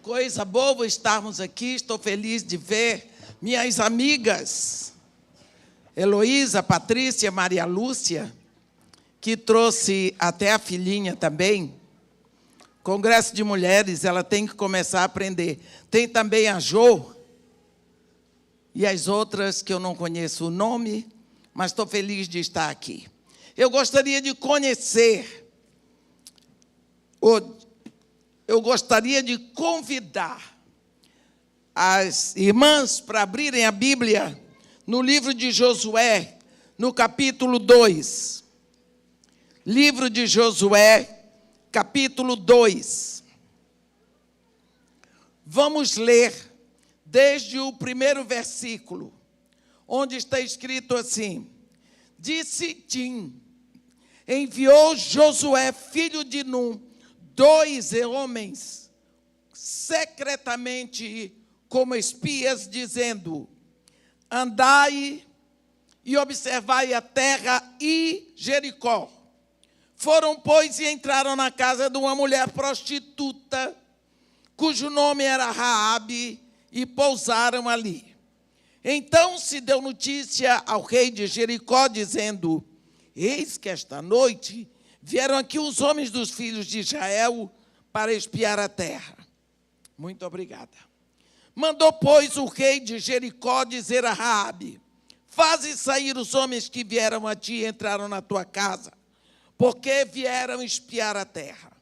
Coisa boa estarmos aqui, estou feliz de ver minhas amigas, Heloísa, Patrícia, Maria Lúcia, que trouxe até a filhinha também. Congresso de Mulheres, ela tem que começar a aprender. Tem também a Jo e as outras que eu não conheço o nome, mas estou feliz de estar aqui. Eu gostaria de conhecer, eu gostaria de convidar as irmãs para abrirem a Bíblia no livro de Josué, no capítulo 2. Livro de Josué, capítulo 2. Vamos ler desde o primeiro versículo, onde está escrito assim: de Sitim enviou Josué, filho de Num, 2 homens secretamente como espias, dizendo: andai e observai a terra e Jericó. Foram, pois, e entraram na casa de uma mulher prostituta, cujo nome era Raabe, e pousaram ali. Então se deu notícia ao rei de Jericó, dizendo: eis que esta noite vieram aqui os homens dos filhos de Israel para espiar a terra. Muito obrigada. Mandou, pois, o rei de Jericó dizer a Raabe: faze sair os homens que vieram a ti e entraram na tua casa, porque vieram espiar a terra.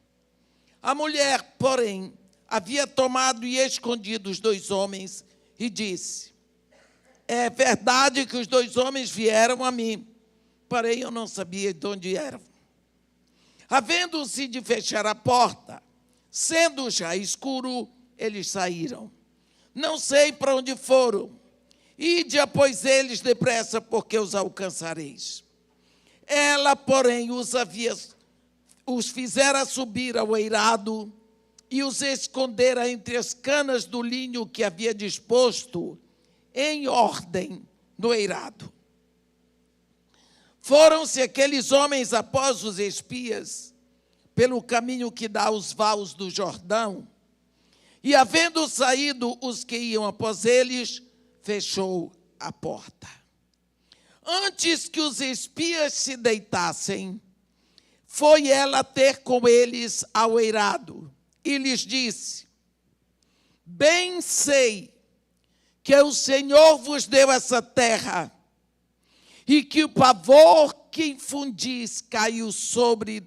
A mulher, porém, havia tomado e escondido os 2 homens e disse: é verdade que os 2 homens vieram a mim, porém eu não sabia de onde eram. Havendo-se de fechar a porta, sendo já escuro, eles saíram. Não sei para onde foram. Ide após eles depressa, porque os alcançareis. Ela, porém, os fizera subir ao eirado e os escondera entre as canas do linho que havia disposto em ordem no eirado. Foram-se aqueles homens após os espias, pelo caminho que dá aos vales do Jordão, e havendo saído os que iam após eles, fechou a porta. Antes que os espias se deitassem, foi ela ter com eles ao eirado, e lhes disse: bem sei que o Senhor vos deu essa terra, e que o pavor que infundis caiu sobre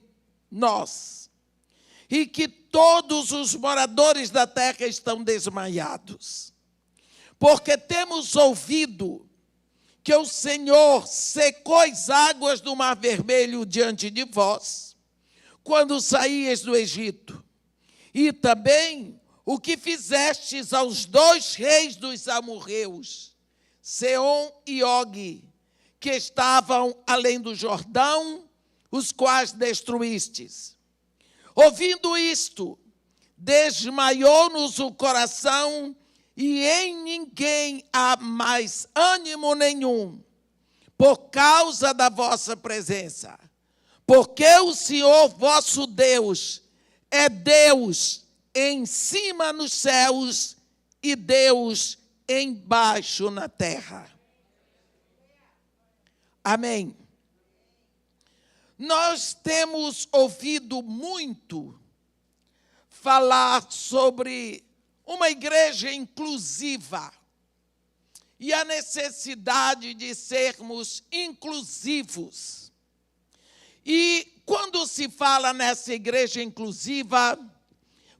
nós, e que todos os moradores da terra estão desmaiados, porque temos ouvido que o Senhor secou as águas do Mar Vermelho diante de vós, quando saíeis do Egito, e também o que fizestes aos 2 reis dos amorreus, Seom e Og, que estavam além do Jordão, os quais destruístes. Ouvindo isto, desmaiou-nos o coração, e em ninguém há mais ânimo nenhum, por causa da vossa presença. Porque o Senhor vosso Deus é Deus em cima nos céus e Deus embaixo na terra. Amém. Nós temos ouvido muito falar sobre uma igreja inclusiva e a necessidade de sermos inclusivos. E quando se fala nessa igreja inclusiva,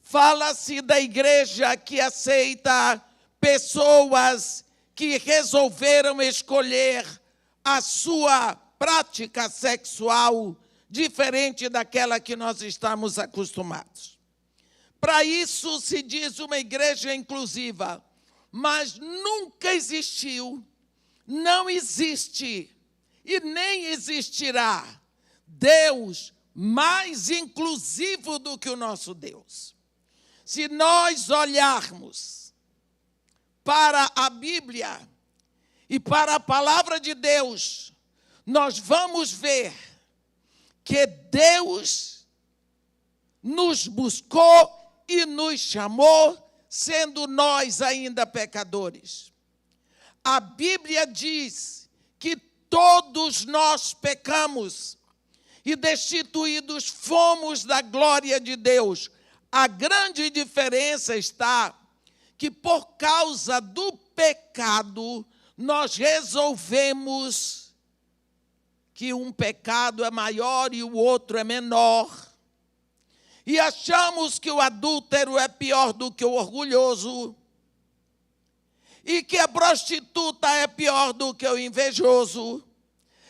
fala-se da igreja que aceita pessoas que resolveram escolher a sua prática sexual diferente daquela que nós estamos acostumados. Para isso se diz uma igreja inclusiva, mas nunca existiu, não existe e nem existirá Deus mais inclusivo do que o nosso Deus. Se nós olharmos para a Bíblia e para a palavra de Deus, nós vamos ver que Deus nos buscou e nos chamou sendo nós ainda pecadores. A Bíblia diz que todos nós pecamos e destituídos fomos da glória de Deus. A grande diferença está que por causa do pecado, nós resolvemos que um pecado é maior e o outro é menor. E achamos que o adúltero é pior do que o orgulhoso. E que a prostituta é pior do que o invejoso.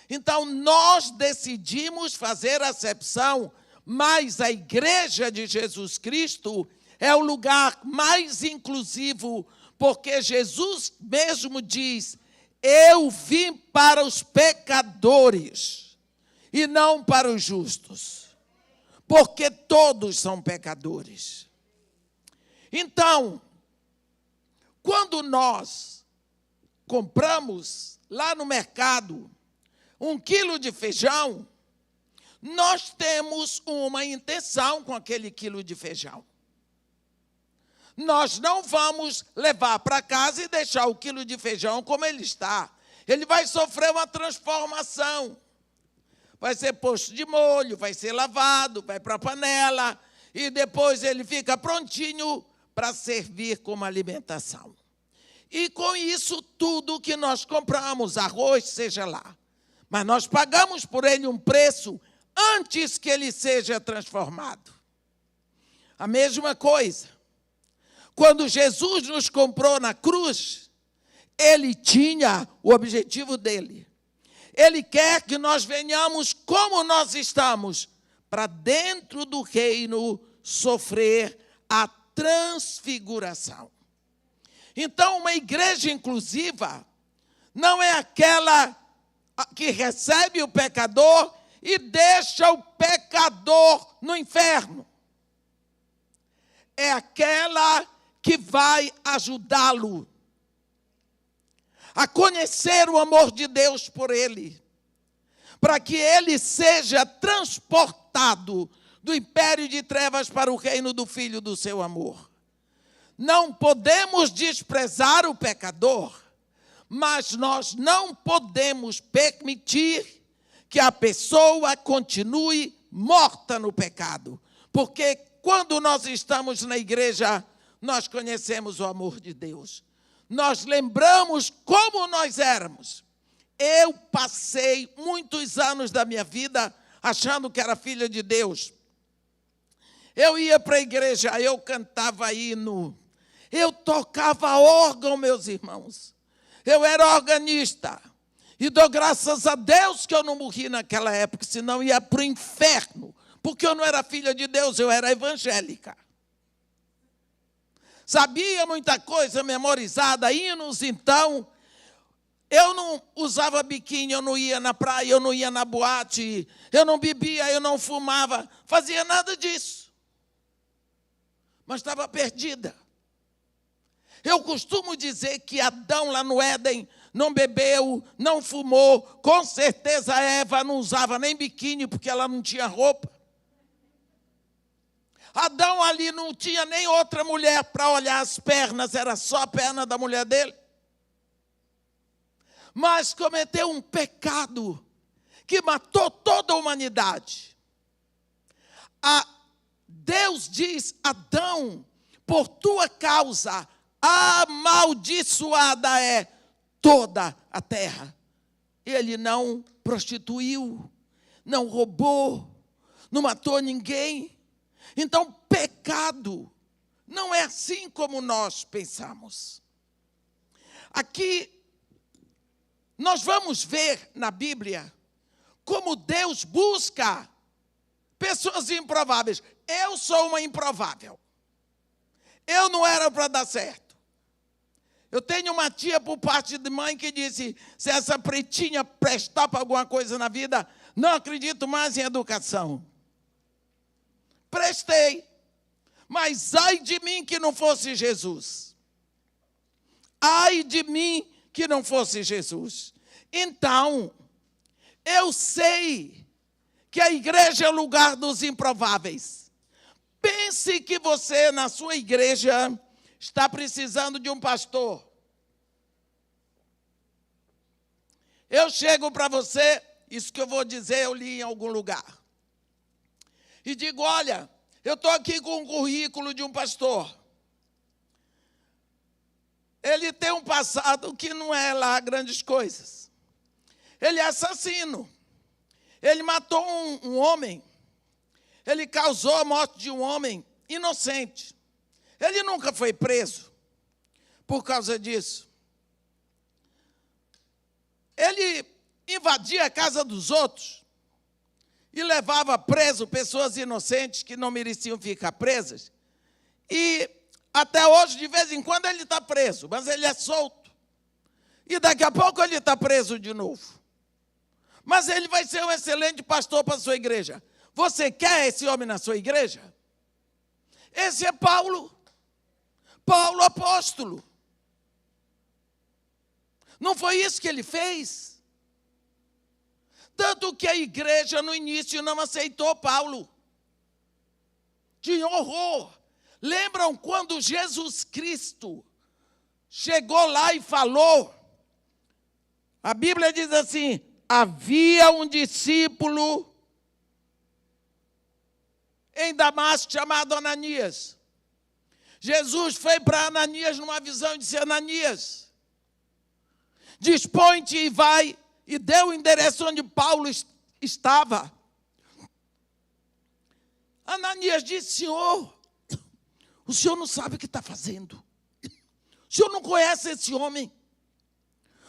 Então, nós decidimos fazer acepção, mas a Igreja de Jesus Cristo é o lugar mais inclusivo, porque Jesus mesmo diz: eu vim para os pecadores e não para os justos, porque todos são pecadores. Então, quando nós compramos lá no mercado 1 quilo de feijão, nós temos uma intenção com aquele quilo de feijão. Nós não vamos levar para casa e deixar o quilo de feijão como ele está. Ele vai sofrer uma transformação. Vai ser posto de molho, vai ser lavado, vai para a panela e depois ele fica prontinho para servir como alimentação. E com isso tudo que nós compramos, arroz, seja lá, mas nós pagamos por ele um preço antes que ele seja transformado. A mesma coisa. Quando Jesus nos comprou na cruz, ele tinha o objetivo dele. Ele quer que nós venhamos como nós estamos, para dentro do reino sofrer a transfiguração. Então, uma igreja inclusiva não é aquela que recebe o pecador e deixa o pecador no inferno. É aquela que vai ajudá-lo a conhecer o amor de Deus por ele, para que ele seja transportado do império de trevas para o reino do Filho do seu amor. Não podemos desprezar o pecador, mas nós não podemos permitir que a pessoa continue morta no pecado, porque quando nós estamos na igreja, nós conhecemos o amor de Deus. Nós lembramos como nós éramos. Eu passei muitos anos da minha vida achando que era filha de Deus. Eu ia para a igreja, eu cantava hino, eu tocava órgão, meus irmãos. Eu era organista. E dou graças a Deus que eu não morri naquela época, senão ia para o inferno. Porque eu não era filha de Deus, eu era evangélica. Sabia muita coisa memorizada, hinos, então. Eu não usava biquíni, eu não ia na praia, eu não ia na boate, eu não bebia, eu não fumava, fazia nada disso. Mas estava perdida. Eu costumo dizer que Adão lá no Éden não bebeu, não fumou, com certeza a Eva não usava nem biquíni porque ela não tinha roupa. Adão ali não tinha nem outra mulher para olhar as pernas, era só a perna da mulher dele. Mas cometeu um pecado que matou toda a humanidade. Deus diz: Adão, por tua causa, amaldiçoada é toda a terra. Ele não prostituiu, não roubou, não matou ninguém. Então, pecado não é assim como nós pensamos. Aqui, nós vamos ver na Bíblia como Deus busca pessoas improváveis. Eu sou uma improvável. Eu não era para dar certo. Eu tenho uma tia por parte de mãe que disse: se essa pretinha prestar para alguma coisa na vida, não acredito mais em educação. Prestei, mas ai de mim que não fosse Jesus. Ai de mim que não fosse Jesus. Então, eu sei que a igreja é o lugar dos improváveis. Pense que você, na sua igreja, está precisando de um pastor. Eu chego para você, isso que eu vou dizer, eu li em algum lugar. E digo, olha, eu estou aqui com um currículo de um pastor. Ele tem um passado que não é lá grandes coisas. Ele é assassino. Ele matou um homem. Ele causou a morte de um homem inocente. Ele nunca foi preso por causa disso. Ele invadia a casa dos outros e levava preso pessoas inocentes que não mereciam ficar presas. E até hoje, de vez em quando, ele está preso, mas ele é solto. E daqui a pouco ele está preso de novo. Mas ele vai ser um excelente pastor para a sua igreja. Você quer esse homem na sua igreja? Esse é Paulo. Paulo apóstolo. Não foi isso que ele fez? Tanto que a igreja no início não aceitou Paulo. Tinha horror. Lembram quando Jesus Cristo chegou lá e falou? A Bíblia diz assim, havia um discípulo em Damasco chamado Ananias. Jesus foi para Ananias numa visão e disse, Ananias, dispõe-te e vai, e deu o endereço onde Paulo estava. Ananias disse, Senhor, o senhor não sabe o que está fazendo. O senhor não conhece esse homem.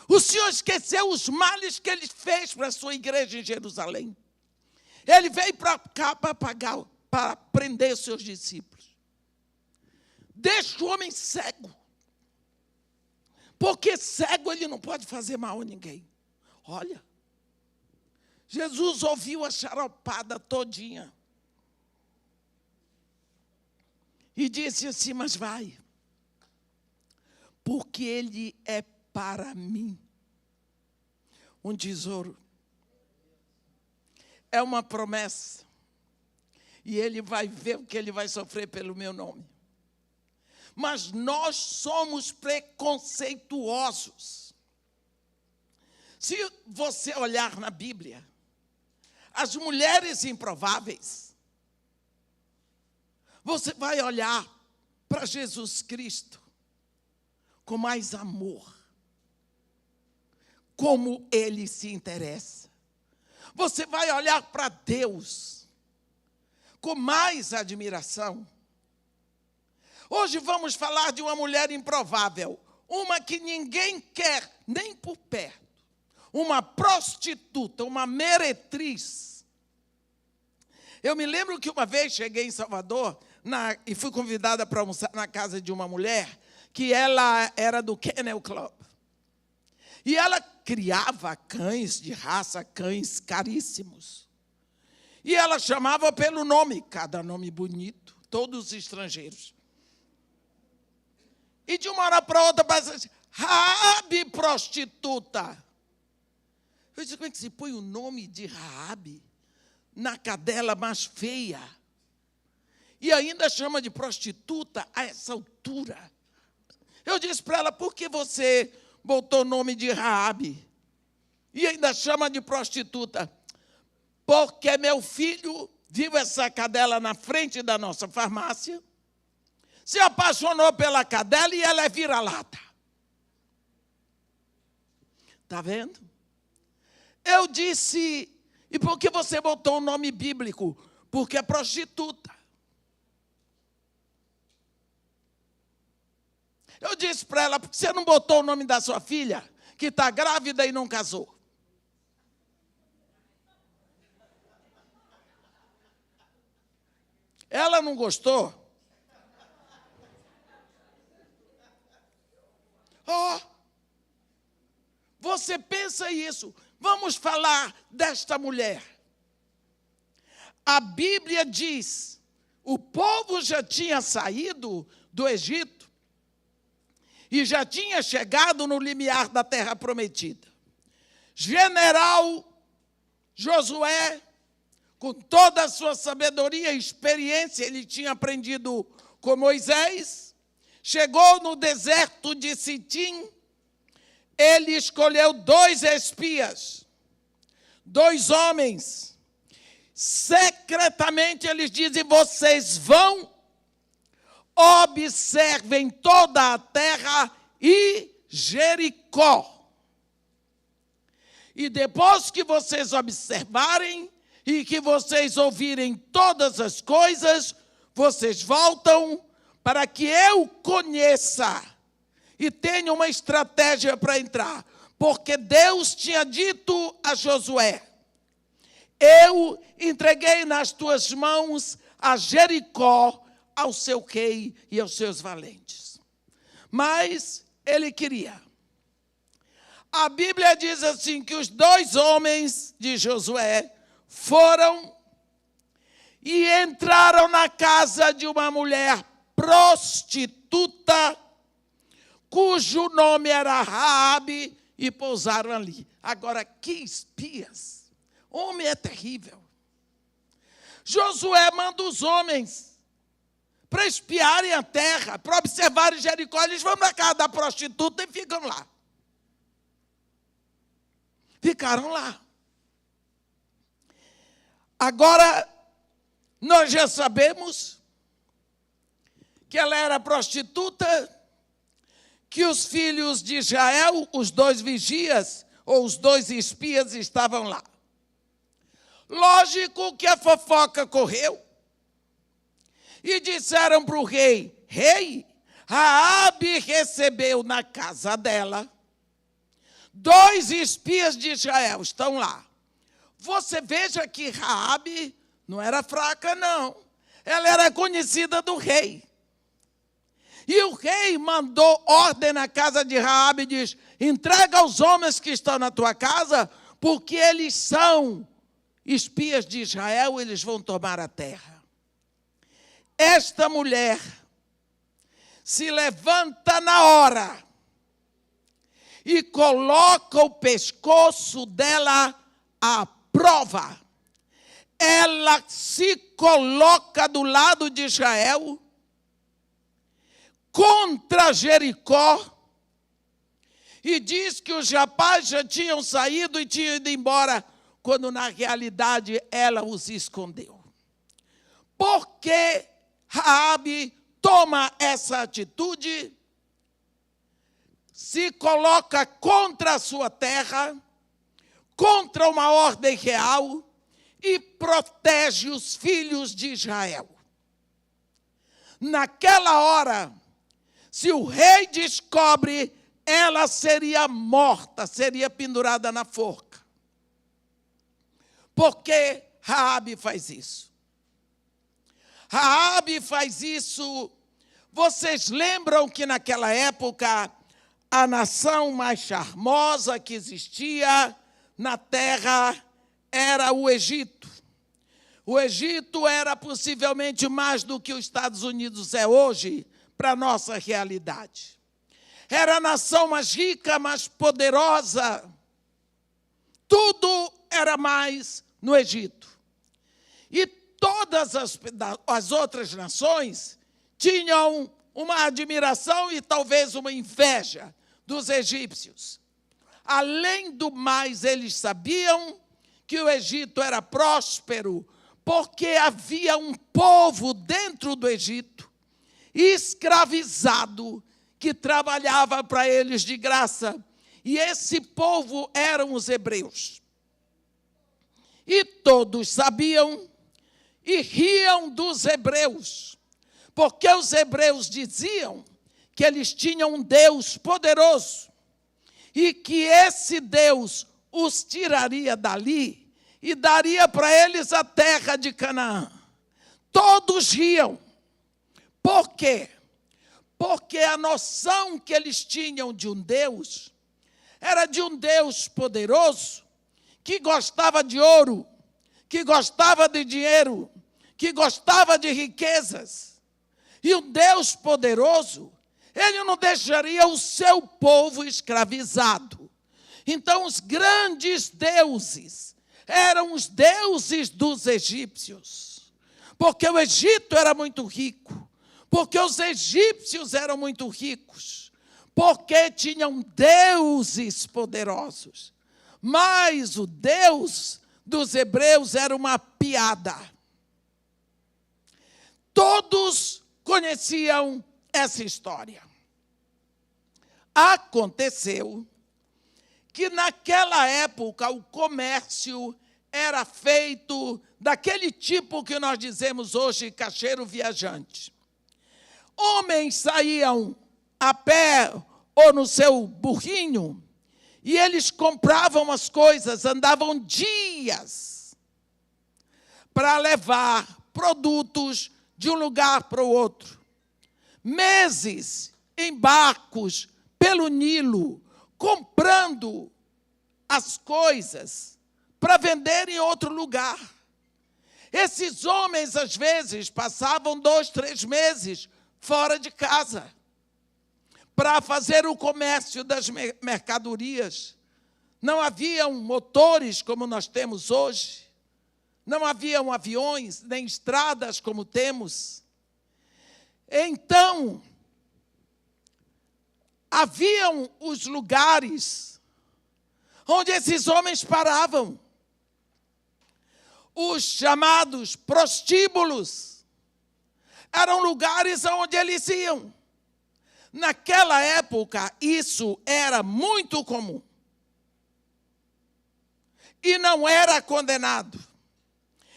O senhor esqueceu os males que ele fez para a sua igreja em Jerusalém. Ele veio para cá para prender os seus discípulos. Deixa o homem cego. Porque cego ele não pode fazer mal a ninguém. Olha, Jesus ouviu a charopada todinha. E disse assim, mas vai. Porque ele é para mim um tesouro. É uma promessa. E ele vai ver o que ele vai sofrer pelo meu nome. Mas nós somos preconceituosos. Se você olhar na Bíblia, as mulheres improváveis, você vai olhar para Jesus Cristo com mais amor. Como ele se interessa. Você vai olhar para Deus com mais admiração. Hoje vamos falar de uma mulher improvável, uma que ninguém quer nem por perto, uma prostituta, uma meretriz. Eu me lembro que uma vez cheguei em Salvador e fui convidada para almoçar na casa de uma mulher que ela era do Kennel Club. E ela criava cães de raça, cães caríssimos. E ela chamava pelo nome, cada nome bonito, todos estrangeiros. E de uma hora para outra, passa assim, Raabe prostituta. Eu disse, como é que se põe o nome de Raabe na cadela mais feia? E ainda chama de prostituta a essa altura. Eu disse para ela, por que você botou o nome de Raabe? E ainda chama de prostituta. Porque meu filho viu essa cadela na frente da nossa farmácia, se apaixonou pela cadela e ela é vira-lata. Está vendo? Eu disse, e por que você botou o nome bíblico? Porque é prostituta. Eu disse para ela, por que você não botou o nome da sua filha, que está grávida e não casou? Ela não gostou? Você pensa isso. Vamos falar desta mulher. A Bíblia diz, o povo já tinha saído do Egito e já tinha chegado no limiar da terra prometida. General Josué, com toda a sua sabedoria e experiência, ele tinha aprendido com Moisés, chegou no deserto de Sitim, ele escolheu 2 espias, 2 homens. Secretamente eles dizem: vocês vão, observem toda a terra e Jericó. E depois que vocês observarem e que vocês ouvirem todas as coisas, vocês voltam para que eu conheça e tenha uma estratégia para entrar. Porque Deus tinha dito a Josué: eu entreguei nas tuas mãos a Jericó, ao seu rei e aos seus valentes. Mas ele queria. A Bíblia diz assim, que os 2 homens de Josué foram e entraram na casa de uma mulher prostituta, cujo nome era Raabe, e pousaram ali. Agora, que espias! O homem é terrível. Josué manda os homens para espiarem a terra, para observarem Jericó. Eles vão na casa da prostituta e ficam lá. Ficaram lá. Agora, nós já sabemos que ela era prostituta, que os filhos de Israel, os 2 vigias, ou os 2 espias, estavam lá. Lógico que a fofoca correu. E disseram para o rei: rei, Raabe recebeu na casa dela 2 espias de Israel, estão lá. Você veja que Raabe não era fraca, não. Ela era conhecida do rei. E o rei mandou ordem na casa de Raabe e diz: entrega os homens que estão na tua casa, porque eles são espias de Israel, eles vão tomar a terra. Esta mulher se levanta na hora e coloca o pescoço dela à prova. Ela se coloca do lado de Israel contra Jericó e diz que os rapazes já tinham saído e tinham ido embora, quando na realidade ela os escondeu. Por que Raabe toma essa atitude? Se coloca contra a sua terra, contra uma ordem real e protege os filhos de Israel. Naquela hora, se o rei descobre, ela seria morta, seria pendurada na forca. Por que Raabe faz isso? Raabe faz isso. Vocês lembram que naquela época a nação mais charmosa que existia na terra era o Egito. O Egito era possivelmente mais do que os Estados Unidos é hoje para a nossa realidade. Era a nação mais rica, mais poderosa. Tudo era mais no Egito. E todas as outras nações tinham uma admiração e talvez uma inveja dos egípcios. Além do mais, eles sabiam que o Egito era próspero, porque havia um povo dentro do Egito, escravizado, que trabalhava para eles de graça. E esse povo eram os hebreus. E todos sabiam e riam dos hebreus, porque os hebreus diziam que eles tinham um Deus poderoso e que esse Deus os tiraria dali e daria para eles a terra de Canaã. Todos riam. Por quê? Porque a noção que eles tinham de um Deus era de um Deus poderoso, que gostava de ouro, que gostava de dinheiro, que gostava de riquezas. E um Deus poderoso, ele não deixaria o seu povo escravizado. Então, os grandes deuses eram os deuses dos egípcios, porque o Egito era muito rico, porque os egípcios eram muito ricos, porque tinham deuses poderosos. Mas o Deus dos hebreus era uma piada. Todos conheciam essa história. Aconteceu que naquela época o comércio era feito daquele tipo que nós dizemos hoje, caixeiro viajante. Homens saíam a pé ou no seu burrinho e eles compravam as coisas, andavam dias para levar produtos de um lugar para o outro. Meses em barcos pelo Nilo, comprando as coisas para vender em outro lugar. Esses homens, às vezes, passavam 2, 3 meses fora de casa para fazer o comércio das mercadorias. Não haviam motores como nós temos hoje, não haviam aviões, nem estradas como temos. Então, haviam os lugares onde esses homens paravam, os chamados prostíbulos, eram lugares onde eles iam. Naquela época, isso era muito comum. E não era condenado.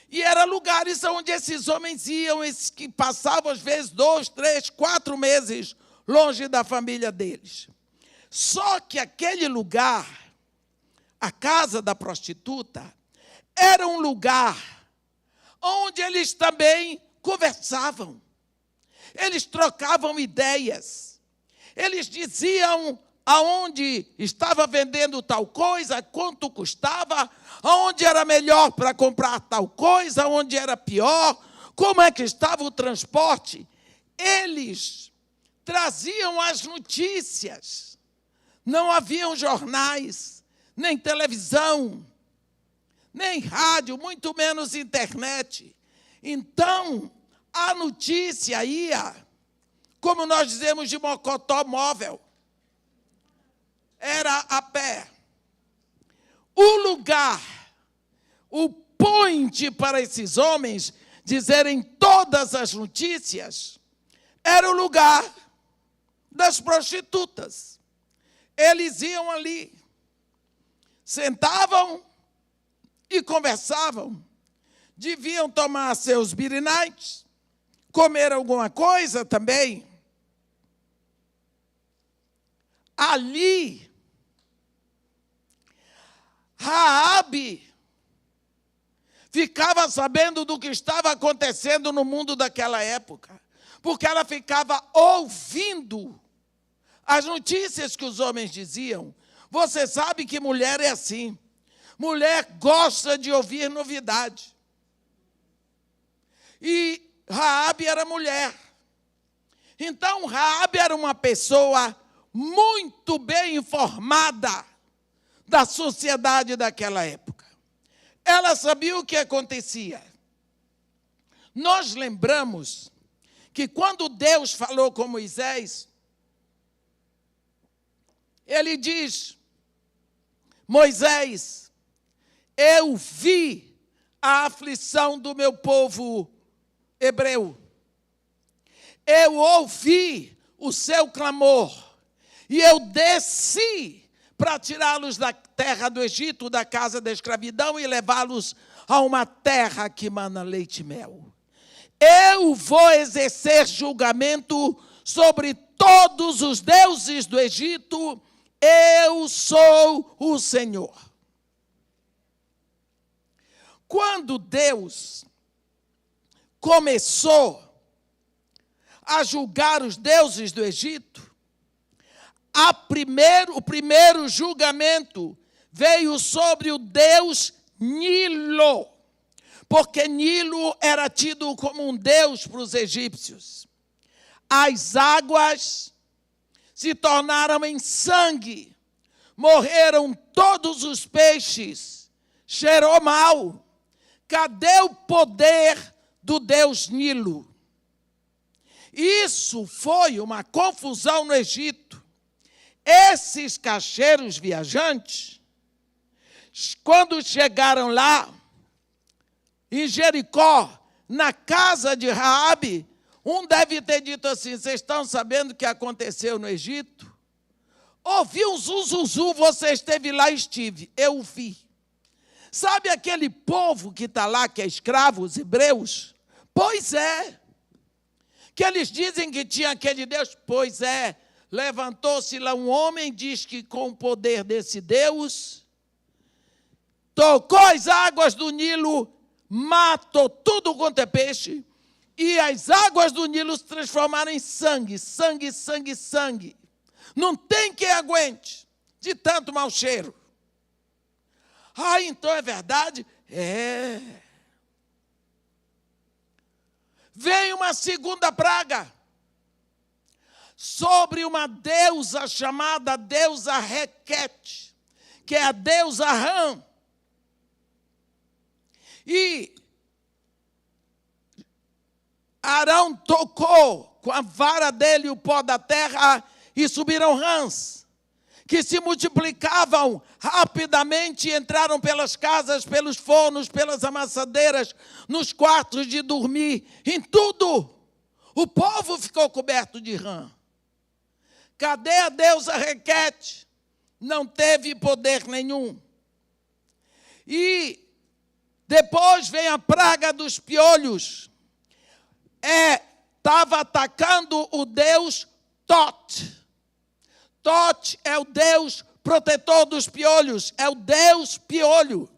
E eram lugares onde esses homens iam, esses que passavam, às vezes, 2, 3, 4 meses longe da família deles. Só que aquele lugar, a casa da prostituta, era um lugar onde eles também conversavam. Eles trocavam ideias. Eles diziam aonde estava vendendo tal coisa, quanto custava, aonde era melhor para comprar tal coisa, aonde era pior, como é que estava o transporte. Eles traziam as notícias. Não haviam jornais, nem televisão, nem rádio, muito menos internet. Então, a notícia ia, como nós dizemos, de mocotó móvel. Era a pé. O lugar, o point para esses homens dizerem todas as notícias, era o lugar das prostitutas. Eles iam ali, sentavam e conversavam. Deviam tomar seus birinais, comer alguma coisa também. Ali, Raabe ficava sabendo do que estava acontecendo no mundo daquela época, porque ela ficava ouvindo as notícias que os homens diziam. Você sabe que mulher é assim. Mulher gosta de ouvir novidade. E Raabe era mulher. Então, Raabe era uma pessoa muito bem informada da sociedade daquela época. Ela sabia o que acontecia. Nós lembramos que quando Deus falou com Moisés, ele diz: Moisés, eu vi a aflição do meu povo hebreu. Eu ouvi o seu clamor e eu desci para tirá-los da terra do Egito, da casa da escravidão, e levá-los a uma terra que mana leite e mel. Eu vou exercer julgamento sobre todos os deuses do Egito. Eu sou o Senhor. Quando Deus começou a julgar os deuses do Egito, o primeiro julgamento veio sobre o deus Nilo, porque Nilo era tido como um deus para os egípcios. As águas se tornaram em sangue, morreram todos os peixes, cheirou mal. Cadê o poder do deus Nilo? Isso foi uma confusão no Egito. Esses cacheiros viajantes, quando chegaram lá, em Jericó, na casa de Raabe, um deve ter dito assim: vocês estão sabendo o que aconteceu no Egito? Ouvi um zuzuzu, você esteve lá? Estive, eu o vi. Sabe aquele povo que está lá, que é escravo, os hebreus? Pois é. Que eles dizem que tinha aquele Deus? Pois é. Levantou-se lá um homem, diz que com o poder desse Deus, tocou as águas do Nilo, matou tudo quanto é peixe, e as águas do Nilo se transformaram em sangue, sangue, sangue, sangue. Não tem quem aguente de tanto mau cheiro. Ah, então é verdade? É. Veio uma segunda praga sobre uma deusa chamada deusa Requete, que é a deusa Rã. E Arão tocou com a vara dele o pó da terra e subiram rãs, que se multiplicavam rapidamente e entraram pelas casas, pelos fornos, pelas amassadeiras, nos quartos de dormir, em tudo. O povo ficou coberto de rã. Cadê a deusa Requete? Não teve poder nenhum. E depois vem a praga dos piolhos. Estava atacando o deus Tot. Tot é o Deus protetor dos piolhos, é o Deus piolho.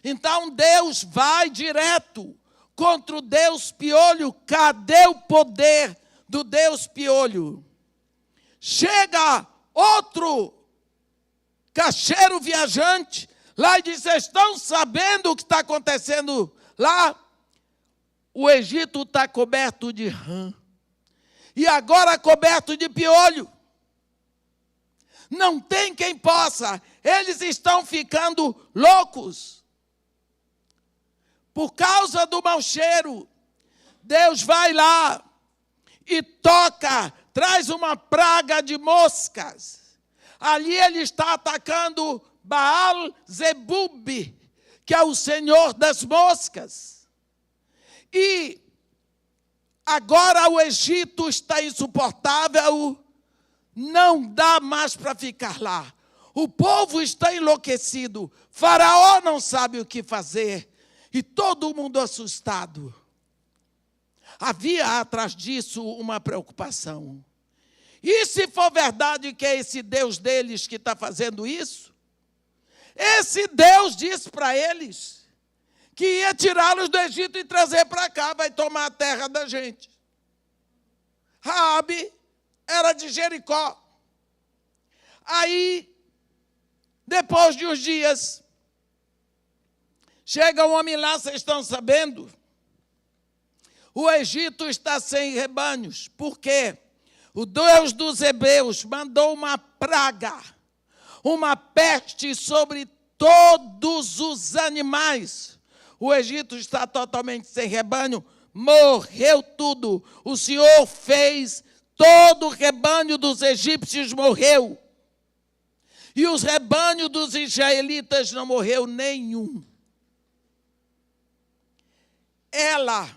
Então Deus vai direto contra o Deus piolho. Cadê o poder do Deus piolho? Chega outro cacheiro viajante lá e diz: vocês estão sabendo o que está acontecendo lá? O Egito está coberto de rã. E agora coberto de piolho. Não tem quem possa. Eles estão ficando loucos. Por causa do mau cheiro, Deus vai lá e toca, traz uma praga de moscas. Ali ele está atacando Baal-Zebub, que é o senhor das moscas. E agora o Egito está insuportável. Não dá mais para ficar lá. O povo está enlouquecido. Faraó não sabe o que fazer. E todo mundo assustado. Havia atrás disso uma preocupação. E se for verdade que é esse Deus deles que está fazendo isso? Esse Deus disse para eles que ia tirá-los do Egito e trazer para cá, vai tomar a terra da gente. Raabe era de Jericó. Aí, depois de uns dias, chega um homem lá, vocês estão sabendo? O Egito está sem rebanhos. Por quê? O Deus dos hebreus mandou uma praga, uma peste sobre todos os animais. O Egito está totalmente sem rebanho, morreu tudo. O Senhor fez, todo o rebanho dos egípcios morreu. E os rebanhos dos israelitas não morreu nenhum. Ela,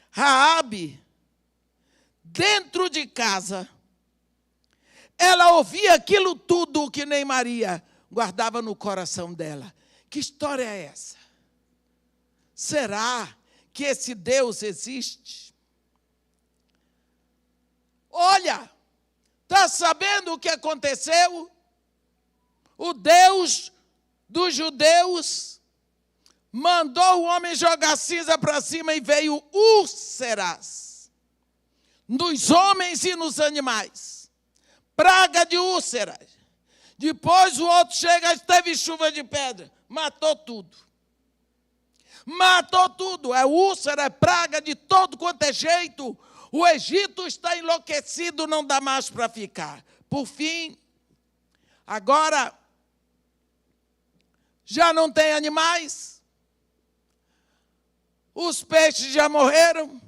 Raabe, dentro de casa, ela ouvia aquilo tudo que nem Maria guardava no coração dela. Que história é essa? Será que esse Deus existe? Olha, está sabendo o que aconteceu? O Deus dos judeus mandou o homem jogar cinza para cima e veio úlceras nos homens e nos animais. Praga de úlceras. Depois o outro chega, teve chuva de pedra, matou tudo. Matou tudo. É úlcera, é praga de todo quanto é jeito. O Egito está enlouquecido, não dá mais para ficar. Por fim, agora já não tem animais. Os peixes já morreram.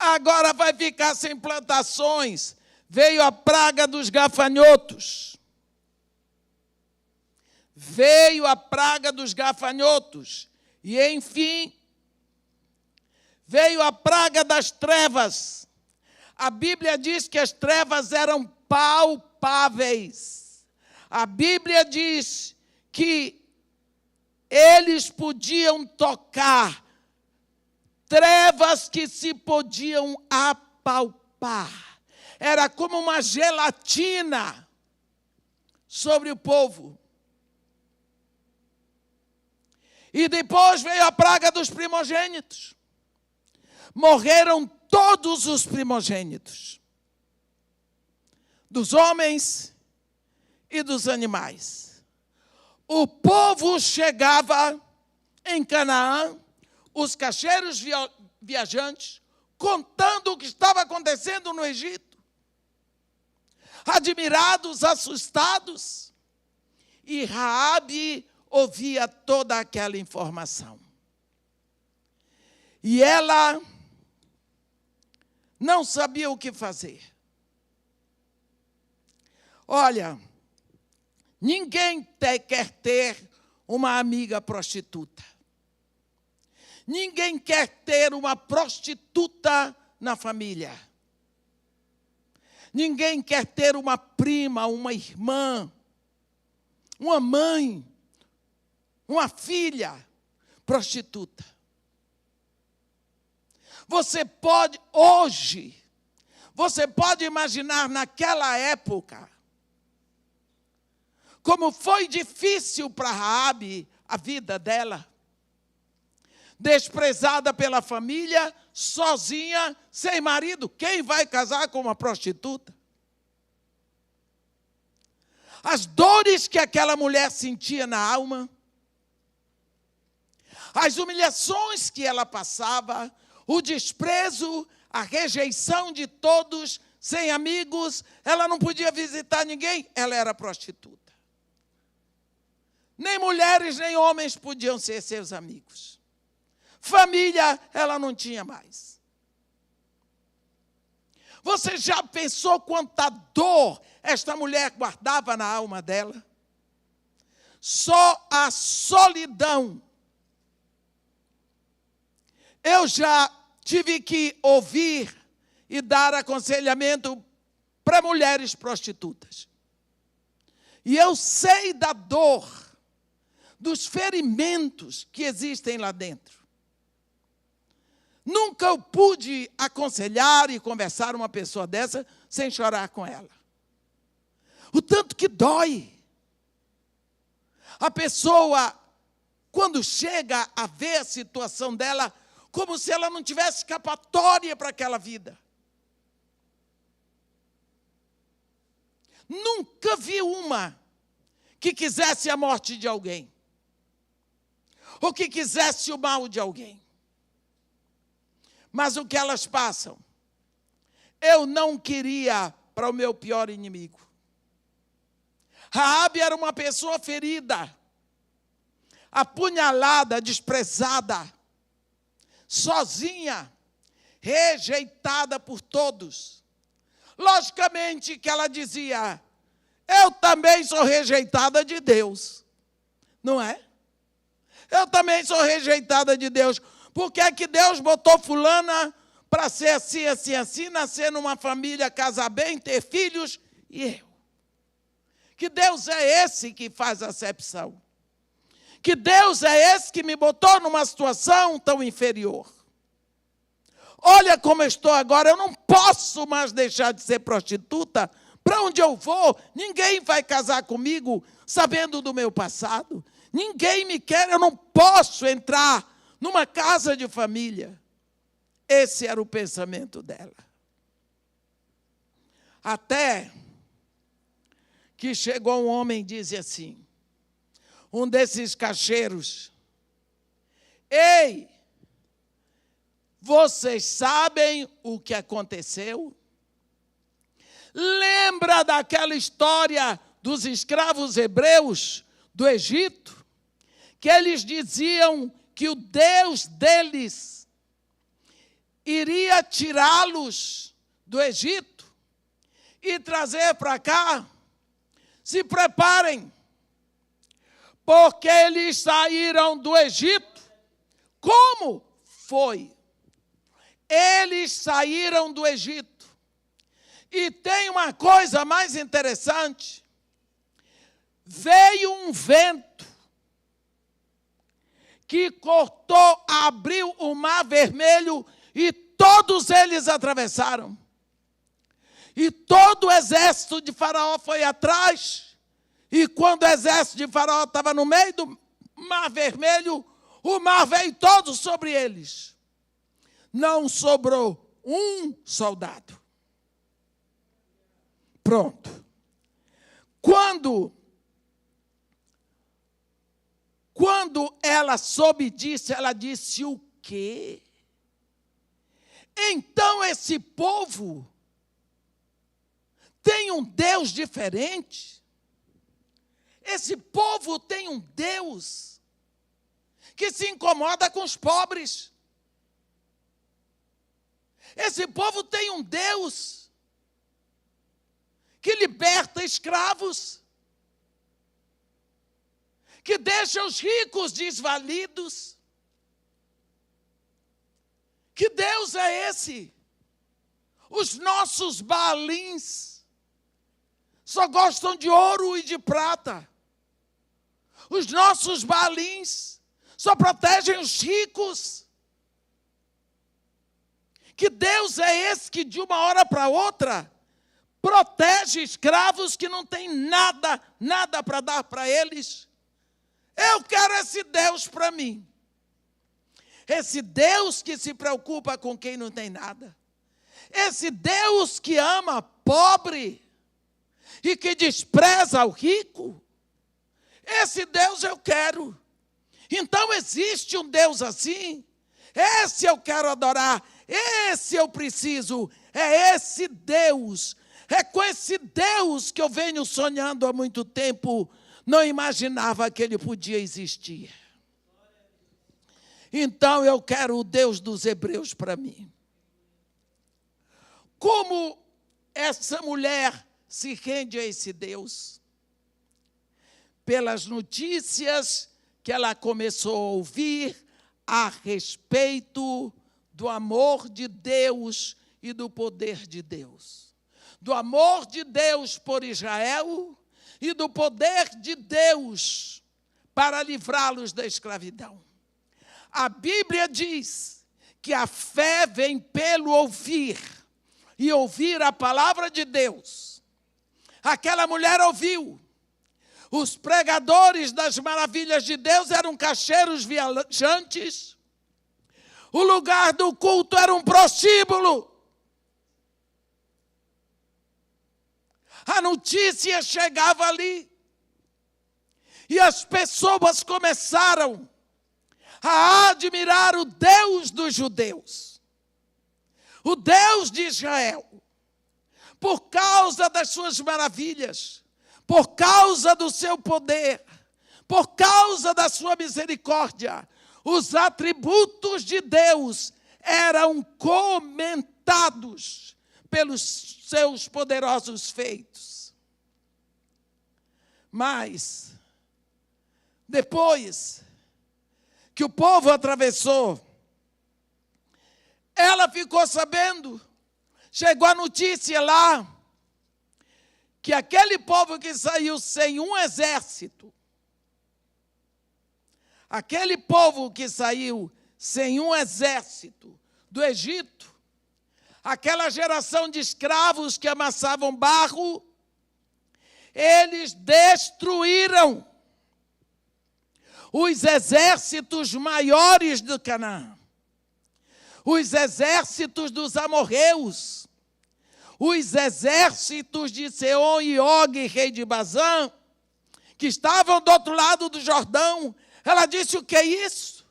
agora vai ficar sem plantações. Veio a praga dos gafanhotos. Veio a praga dos gafanhotos. E, enfim, veio a praga das trevas. A Bíblia diz que as trevas eram palpáveis. A Bíblia diz que eles podiam tocar, trevas que se podiam apalpar. Era como uma gelatina sobre o povo. E depois veio a praga dos primogênitos. Morreram todos os primogênitos, dos homens e dos animais. O povo chegava em Canaã, os cacheiros viajantes, contando o que estava acontecendo no Egito. Admirados, assustados. E Raabe ouvia toda aquela informação. E ela não sabia o que fazer. Olha, ninguém quer ter uma amiga prostituta. Ninguém quer ter uma prostituta na família. Ninguém quer ter uma prima, uma irmã, uma mãe, uma filha prostituta. Você pode imaginar naquela época como foi difícil para Raabe a vida dela. Desprezada pela família, sozinha, sem marido. Quem vai casar com uma prostituta? As dores que aquela mulher sentia na alma, as humilhações que ela passava, o desprezo, a rejeição de todos, sem amigos, ela não podia visitar ninguém, ela era prostituta. Nem mulheres, nem homens podiam ser seus amigos. Família, ela não tinha mais. Você já pensou quanta dor esta mulher guardava na alma dela? Só a solidão. Eu já tive que ouvir e dar aconselhamento para mulheres prostitutas. E eu sei da dor, dos ferimentos que existem lá dentro. Nunca eu pude aconselhar e conversar uma pessoa dessa sem chorar com ela. O tanto que dói. A pessoa, quando chega a ver a situação dela, como se ela não tivesse escapatória para aquela vida. Nunca vi uma que quisesse a morte de alguém, ou que quisesse o mal de alguém. Mas o que elas passam, eu não queria para o meu pior inimigo. Raabe era uma pessoa ferida, apunhalada, desprezada, sozinha, rejeitada por todos. Logicamente que ela dizia, eu também sou rejeitada de Deus, não é? Eu também sou rejeitada de Deus. Por que é que Deus botou fulana para ser assim, assim, assim, nascer numa família, casar bem, ter filhos, e eu? Que Deus é esse que faz acepção? Que Deus é esse que me botou numa situação tão inferior? Olha como eu estou agora, eu não posso mais deixar de ser prostituta. Para onde eu vou, ninguém vai casar comigo sabendo do meu passado. Ninguém me quer, eu não posso entrar numa casa de família. Esse era o pensamento dela. Até que chegou um homem e disse assim, um desses cacheiros, ei, vocês sabem o que aconteceu? Lembra daquela história dos escravos hebreus do Egito? Que eles diziam que o Deus deles iria tirá-los do Egito e trazer para cá. Se preparem, porque eles saíram do Egito. Como foi? Eles saíram do Egito. E tem uma coisa mais interessante. Veio um vento que cortou, abriu o Mar Vermelho e todos eles atravessaram. E todo o exército de Faraó foi atrás. E quando o exército de Faraó estava no meio do Mar Vermelho, o mar veio todo sobre eles. Não sobrou um soldado. Pronto. Quando ela soube disso, ela disse: o quê? Então esse povo tem um Deus diferente? Esse povo tem um Deus que se incomoda com os pobres. Esse povo tem um Deus que liberta escravos, que deixa os ricos desvalidos. Que Deus é esse? Os nossos Baalins só gostam de ouro e de prata. Os nossos Baalins só protegem os ricos. Que Deus é esse que de uma hora para outra protege escravos que não têm nada para dar para eles? Eu quero esse Deus para mim. Esse Deus que se preocupa com quem não tem nada. Esse Deus que ama pobre e que despreza o rico. Esse Deus eu quero. Então existe um Deus assim. Esse eu quero adorar. Esse eu preciso. É esse Deus. É com esse Deus que eu venho sonhando há muito tempo. Não imaginava que ele podia existir. Então eu quero o Deus dos hebreus para mim. Como essa mulher se rende a esse Deus? Pelas notícias que ela começou a ouvir a respeito do amor de Deus e do poder de Deus. Do amor de Deus por Israel e do poder de Deus para livrá-los da escravidão. A Bíblia diz que a fé vem pelo ouvir, e ouvir a palavra de Deus. Aquela mulher ouviu. Os pregadores das maravilhas de Deus eram cacheiros viajantes. O lugar do culto era um prostíbulo. A notícia chegava ali. E as pessoas começaram a admirar o Deus dos judeus, o Deus de Israel, por causa das suas maravilhas, por causa do seu poder, por causa da sua misericórdia. Os atributos de Deus eram comentados pelos seus poderosos feitos. Mas, depois que o povo atravessou, ela ficou sabendo, chegou a notícia lá, que aquele povo que saiu sem um exército, aquele povo que saiu sem um exército do Egito, aquela geração de escravos que amassavam barro, eles destruíram os exércitos maiores do Canaã, os exércitos dos amorreus, os exércitos de Seom e Og, rei de Bazã, que estavam do outro lado do Jordão. Ela disse: o que é isso?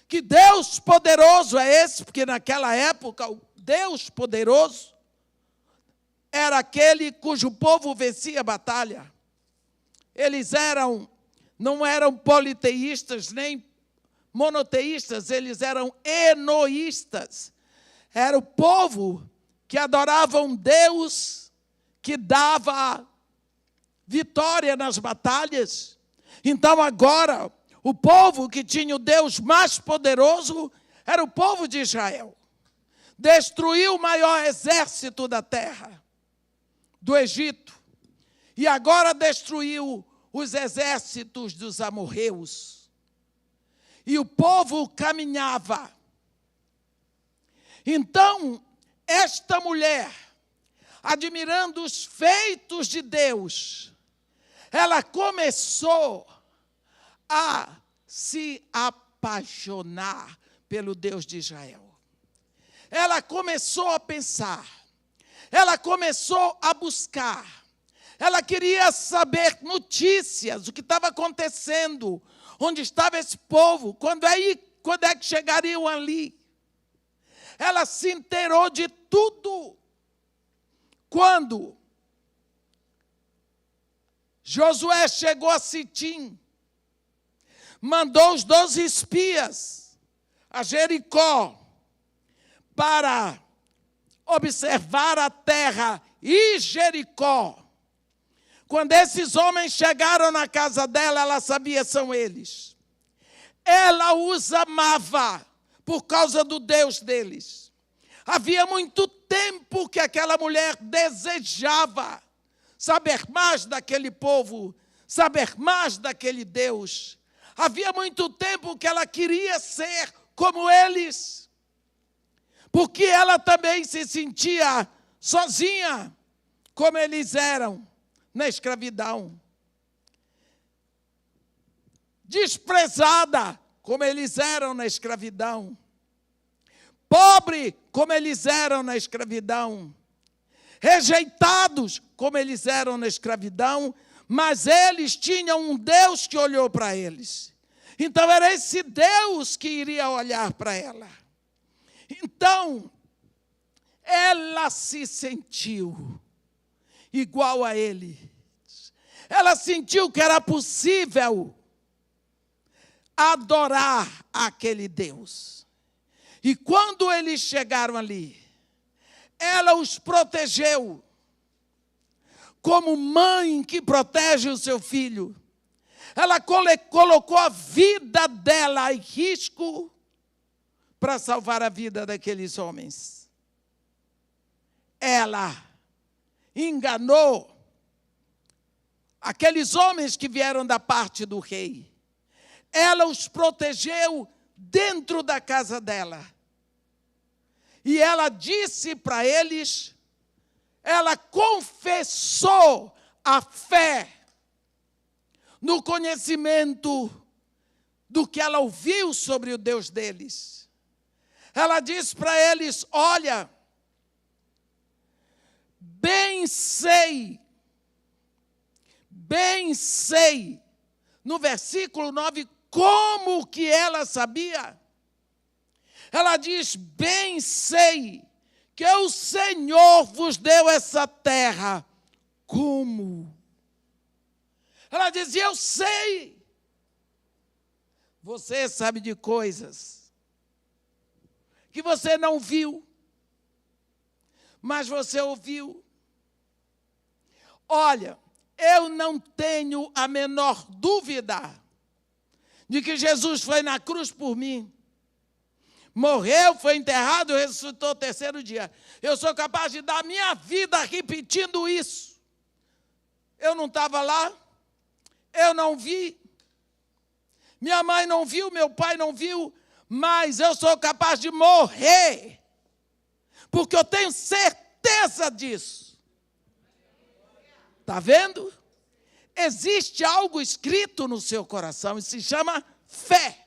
Que Deus poderoso é esse? Porque naquela época o Deus poderoso era aquele cujo povo vencia a batalha. Eles não eram politeístas nem monoteístas, eles eram enoístas. era o povo que adorava um Deus que dava vitória nas batalhas. Então agora, o povo que tinha o Deus mais poderoso era o povo de Israel. Destruiu o maior exército da terra, do Egito, e agora destruiu os exércitos dos amorreus. E o povo caminhava. Então, esta mulher, admirando os feitos de Deus, ela começou a se apaixonar pelo Deus de Israel. Ela começou a pensar, ela começou a buscar, ela queria saber notícias, o que estava acontecendo, onde estava esse povo, quando é que chegariam ali. Ela se inteirou de tudo. Quando Josué chegou a Sitim, mandou os 12 espias a Jericó para observar a terra e Jericó. Quando esses homens chegaram na casa dela, ela sabia são eles. Ela os amava por causa do Deus deles. Havia muito tempo que aquela mulher desejava saber mais daquele povo, saber mais daquele Deus. Havia muito tempo que ela queria ser como eles, porque ela também se sentia sozinha, como eles eram na escravidão. Desprezada, como eles eram na escravidão. Pobre, como eles eram na escravidão. Rejeitados, como eles eram na escravidão, mas eles tinham um Deus que olhou para eles. Então era esse Deus que iria olhar para ela. Então, ela se sentiu igual a ele. Ela sentiu que era possível adorar aquele Deus. E quando eles chegaram ali, ela os protegeu, como mãe que protege o seu filho. Ela colocou a vida dela em risco para salvar a vida daqueles homens. Ela enganou aqueles homens que vieram da parte do rei. Ela os protegeu dentro da casa dela. E ela disse para eles, ela confessou a fé no conhecimento do que ela ouviu sobre o Deus deles. Ela disse para eles, olha, bem sei, no versículo 9, como que ela sabia? Ela diz, bem sei que o Senhor vos deu essa terra. Como? Ela diz, eu sei. Você sabe de coisas que você não viu, mas você ouviu. Olha, eu não tenho a menor dúvida de que Jesus foi na cruz por mim. Morreu, foi enterrado e ressuscitou o terceiro dia. Eu sou capaz de dar minha vida repetindo isso. Eu não estava lá, eu não vi, minha mãe não viu, meu pai não viu, mas eu sou capaz de morrer, porque eu tenho certeza disso. Está vendo? Existe algo escrito no seu coração e se chama fé.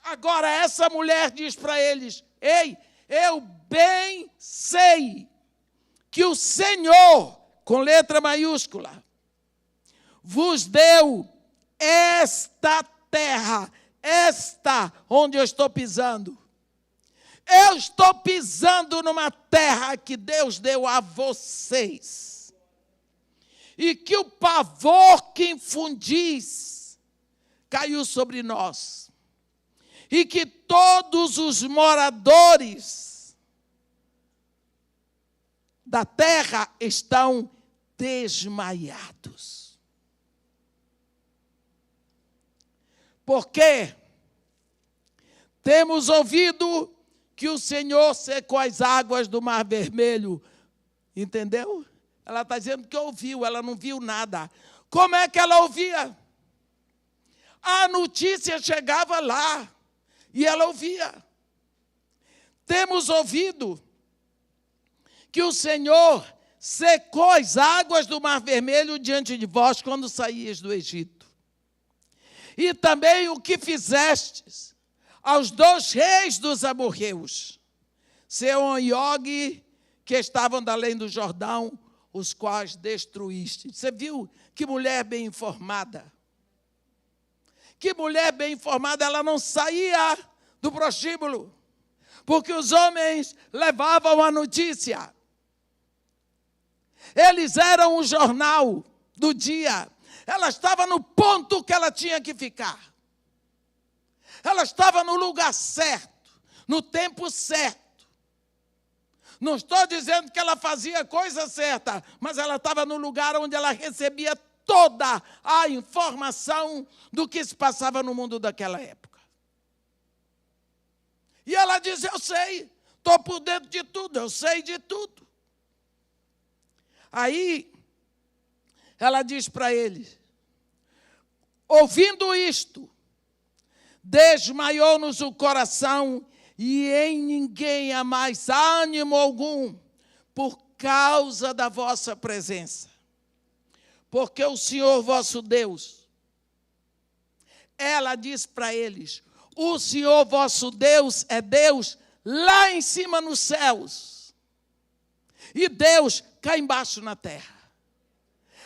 Agora essa mulher diz para eles, ei, eu bem sei que o Senhor, com letra maiúscula, vos deu esta terra, esta onde eu estou pisando. Eu estou pisando numa terra que Deus deu a vocês. E que o pavor que infundis caiu sobre nós. e que todos os moradores da terra estão desmaiados. Porque temos ouvido que o Senhor secou as águas do Mar Vermelho. Entendeu? Ela está dizendo que ouviu, ela não viu nada. Como é que ela ouvia? A notícia chegava lá e ela ouvia. Temos ouvido que o Senhor secou as águas do Mar Vermelho diante de vós quando saías do Egito. E também o que fizestes aos 2 reis dos amorreus, Sehon e Og, que estavam da além do Jordão, os quais destruíste. Você viu que mulher bem informada? Que mulher bem informada, ela não saía do prostíbulo, porque os homens levavam a notícia. Eles eram o jornal do dia. Ela estava no ponto que ela tinha que ficar. Ela estava no lugar certo, no tempo certo. Não estou dizendo que ela fazia a coisa certa, mas ela estava no lugar onde ela recebia toda a informação do que se passava no mundo daquela época. E ela diz, eu sei, estou por dentro de tudo, eu sei de tudo. Aí, ela diz para ele, ouvindo isto, desmaiou-nos o coração e em ninguém há mais ânimo algum por causa da vossa presença. Porque o Senhor vosso Deus, ela diz para eles, o Senhor vosso Deus é Deus lá em cima nos céus e Deus cá embaixo na terra.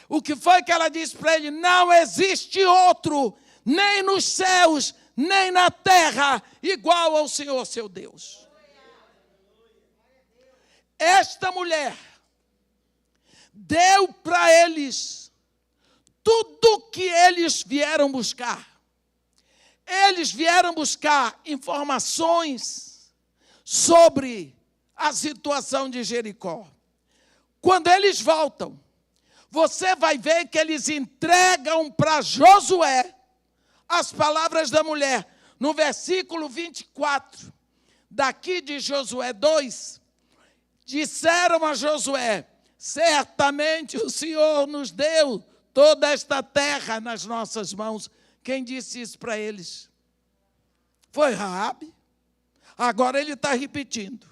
O que foi que ela disse para ele? Não existe outro, nem nos céus, nem na terra, igual ao Senhor seu Deus. Esta mulher deu para eles tudo que eles vieram buscar. Eles vieram buscar informações sobre a situação de Jericó. Quando eles voltam, você vai ver que eles entregam para Josué as palavras da mulher. No versículo 24, daqui de Josué 2, disseram a Josué, certamente o Senhor nos deu toda esta terra nas nossas mãos. Quem disse isso para eles? Foi Raabe. Agora ele está repetindo.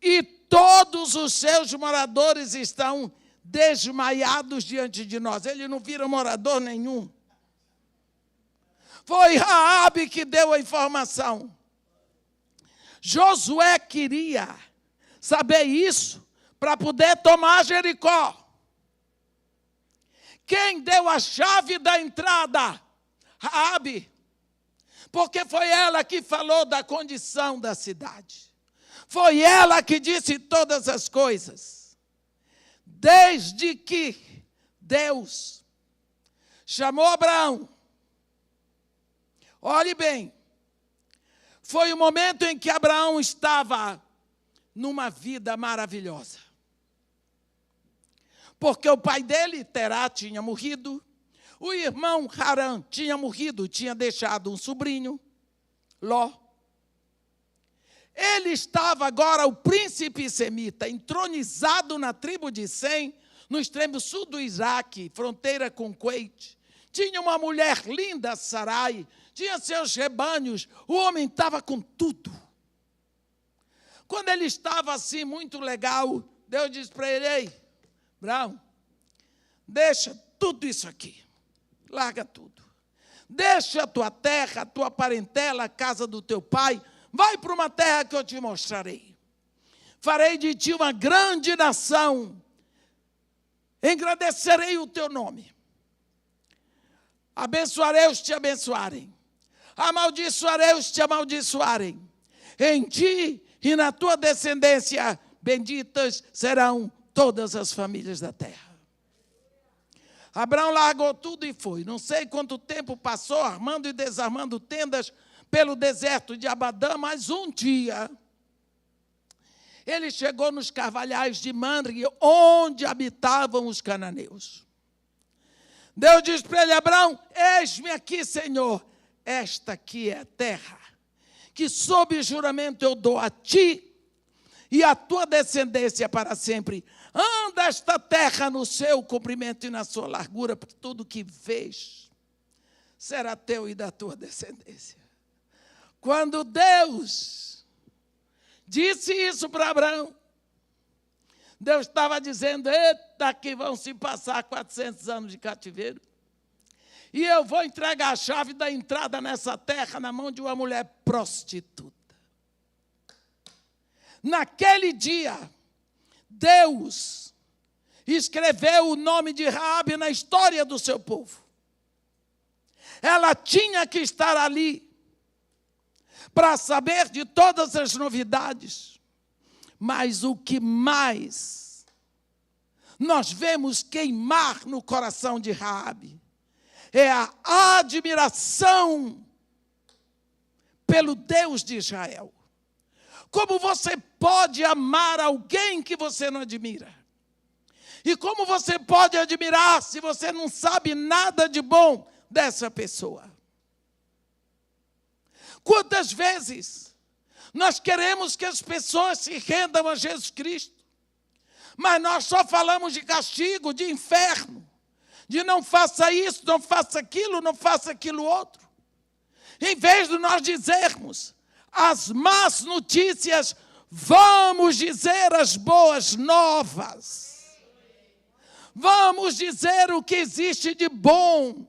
E todos os seus moradores estão desmaiados diante de nós. Ele não vira morador nenhum. Foi Raabe que deu a informação. Josué queria saber isso para poder tomar Jericó. Quem deu a chave da entrada? Raabe. Porque foi ela que falou da condição da cidade. Foi ela que disse todas as coisas. Desde que Deus chamou Abraão, olhe bem, foi o momento em que Abraão estava numa vida maravilhosa. Porque o pai dele, Terá, tinha morrido, o irmão Harã tinha morrido, tinha deixado um sobrinho, Ló. Ele estava agora, o príncipe semita, entronizado na tribo de Sem, no extremo sul do Iraque, fronteira com Kuwait. Tinha uma mulher linda, Sarai, tinha seus rebanhos, o homem estava com tudo. Quando ele estava assim, muito legal, Deus disse para ele, ei, Abraão, deixa tudo isso aqui, larga tudo. Deixa a tua terra, a tua parentela, a casa do teu pai, vai para uma terra que eu te mostrarei. Farei de ti uma grande nação, engrandecerei o teu nome. Abençoarei os que te abençoarem, amaldiçoarei os que te amaldiçoarem. Em ti e na tua descendência, benditas serão todas as famílias da terra. Abraão largou tudo e foi. Não sei quanto tempo passou armando e desarmando tendas pelo deserto de Abadã, mas um dia ele chegou nos carvalhais de Mamre, onde habitavam os cananeus. Deus diz para ele: Abraão, eis-me aqui, Senhor, esta aqui é a terra, que sob juramento eu dou a ti e a tua descendência para sempre. Anda esta terra no seu comprimento e na sua largura, porque tudo que vês será teu e da tua descendência. Quando Deus disse isso para Abraão, Deus estava dizendo: eita, que vão se passar 400 anos de cativeiro, e eu vou entregar a chave da entrada nessa terra na mão de uma mulher prostituta. Naquele dia, Deus escreveu o nome de Raabe na história do seu povo. Ela tinha que estar ali para saber de todas as novidades. Mas o que mais nós vemos queimar no coração de Raabe é a admiração pelo Deus de Israel. Como você pode amar alguém que você não admira? E como você pode admirar se você não sabe nada de bom dessa pessoa? Quantas vezes nós queremos que as pessoas se rendam a Jesus Cristo, mas nós só falamos de castigo, de inferno, de não faça isso, não faça aquilo outro. Em vez de nós dizermos as más notícias, vamos dizer as boas novas. Vamos dizer o que existe de bom.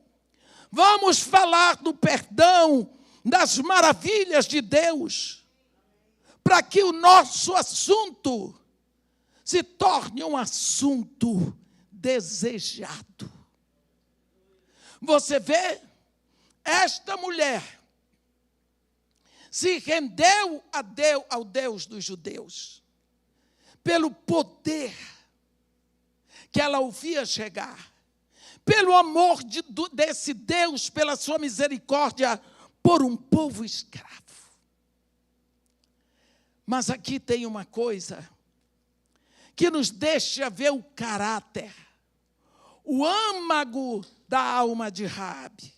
Vamos falar do perdão, das maravilhas de Deus, para que o nosso assunto se torne um assunto desejado. Você vê, esta mulher se rendeu ao Deus dos judeus, pelo poder que ela ouvia chegar, pelo amor desse Deus, pela sua misericórdia, por um povo escravo. Mas aqui tem uma coisa que nos deixa ver o caráter, o âmago da alma de Raabe.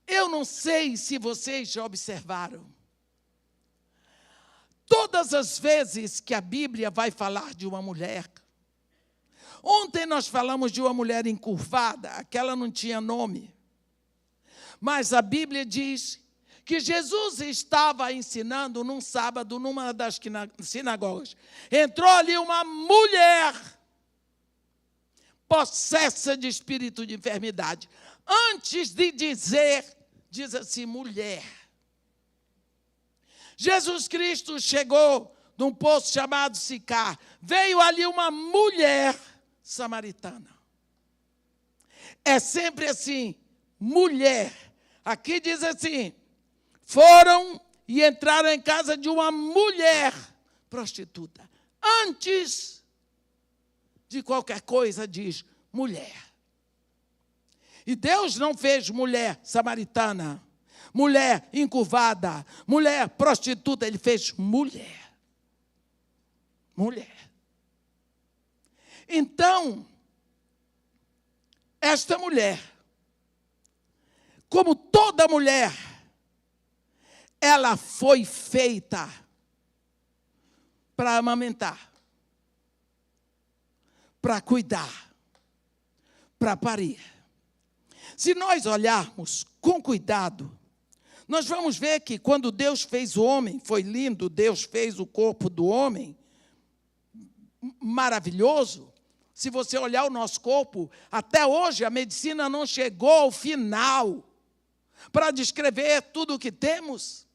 Eu não sei se vocês já observaram. Todas as vezes que a Bíblia vai falar de uma mulher, ontem nós falamos de uma mulher encurvada, aquela não tinha nome. Mas a Bíblia diz que Jesus estava ensinando num sábado, numa das sinagogas. Entrou ali uma mulher possessa de espírito de enfermidade. Antes de dizer, diz assim, mulher. Jesus Cristo chegou num poço chamado Sicar. Veio ali uma mulher samaritana. É sempre assim, mulher. Aqui diz assim, foram e entraram em casa de uma mulher prostituta. Antes de qualquer coisa, diz mulher. E Deus não fez mulher samaritana, mulher encurvada, mulher prostituta. Ele fez mulher. Mulher. Então, esta mulher, como toda mulher, ela foi feita para amamentar, para cuidar, para parir. Se nós olharmos com cuidado, nós vamos ver que quando Deus fez o homem, foi lindo, Deus fez o corpo do homem, maravilhoso. Se você olhar o nosso corpo, até hoje a medicina não chegou ao final para descrever tudo o que temos,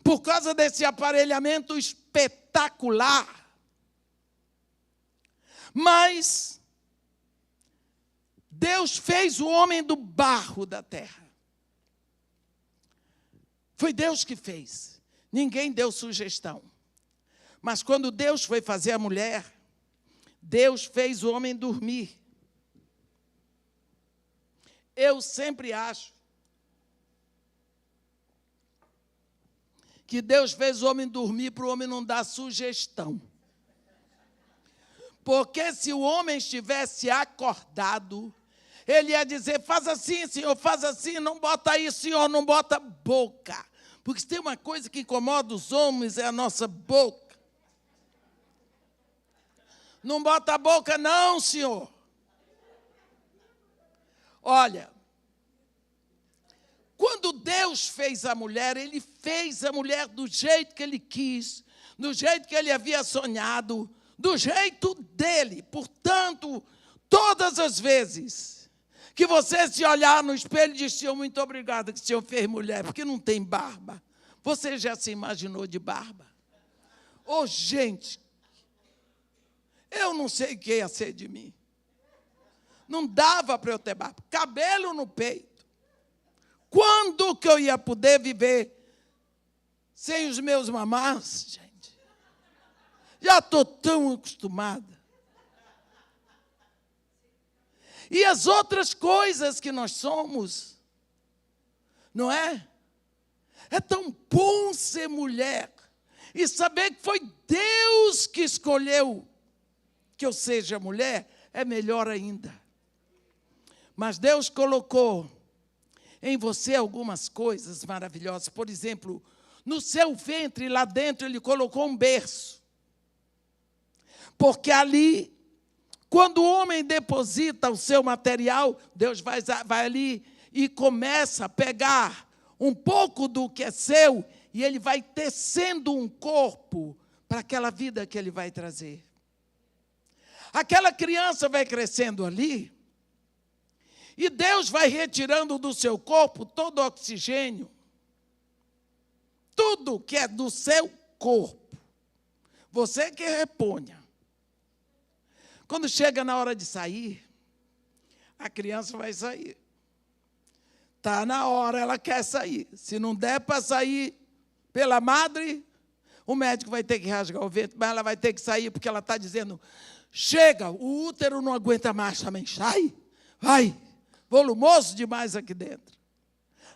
por causa desse aparelhamento espetacular. Mas Deus fez o homem do barro da terra. Foi Deus que fez. Ninguém deu sugestão. Mas quando Deus foi fazer a mulher, Deus fez o homem dormir. Eu sempre acho que Deus fez o homem dormir para o homem não dar sugestão. Porque se o homem estivesse acordado, ele ia dizer, faz assim, senhor, faz assim, não bota aí, senhor, não bota boca. Porque se tem uma coisa que incomoda os homens, é a nossa boca. Não bota a boca não, senhor. Olha, quando Deus fez a mulher, Ele fez a mulher do jeito que Ele quis, do jeito que Ele havia sonhado, do jeito dele. Portanto, todas as vezes que você se olhar no espelho e diz, Senhor, muito obrigado que o Senhor fez mulher, porque não tem barba. Você já se imaginou de barba? Ô, gente, eu não sei o que ia ser de mim. Não dava para eu ter barba. Cabelo no peito. Quando que eu ia poder viver sem os meus mamás, gente? Já estou tão acostumada. E as outras coisas que nós somos, não é? É tão bom ser mulher e saber que foi Deus que escolheu que eu seja mulher, é melhor ainda. Mas Deus colocou em você algumas coisas maravilhosas. Por exemplo, no seu ventre, lá dentro, Ele colocou um berço. Porque ali, quando o homem deposita o seu material, Deus vai ali e começa a pegar um pouco do que é seu e Ele vai tecendo um corpo para aquela vida que Ele vai trazer. Aquela criança vai crescendo ali e Deus vai retirando do seu corpo todo o oxigênio, tudo que é do seu corpo. Você que reponha. Quando chega na hora de sair, a criança vai sair. Está na hora, ela quer sair. Se não der para sair pela madre, o médico vai ter que rasgar o ventre, mas ela vai ter que sair porque ela está dizendo, chega, o útero não aguenta mais também, sai, vai, volumoso demais aqui dentro.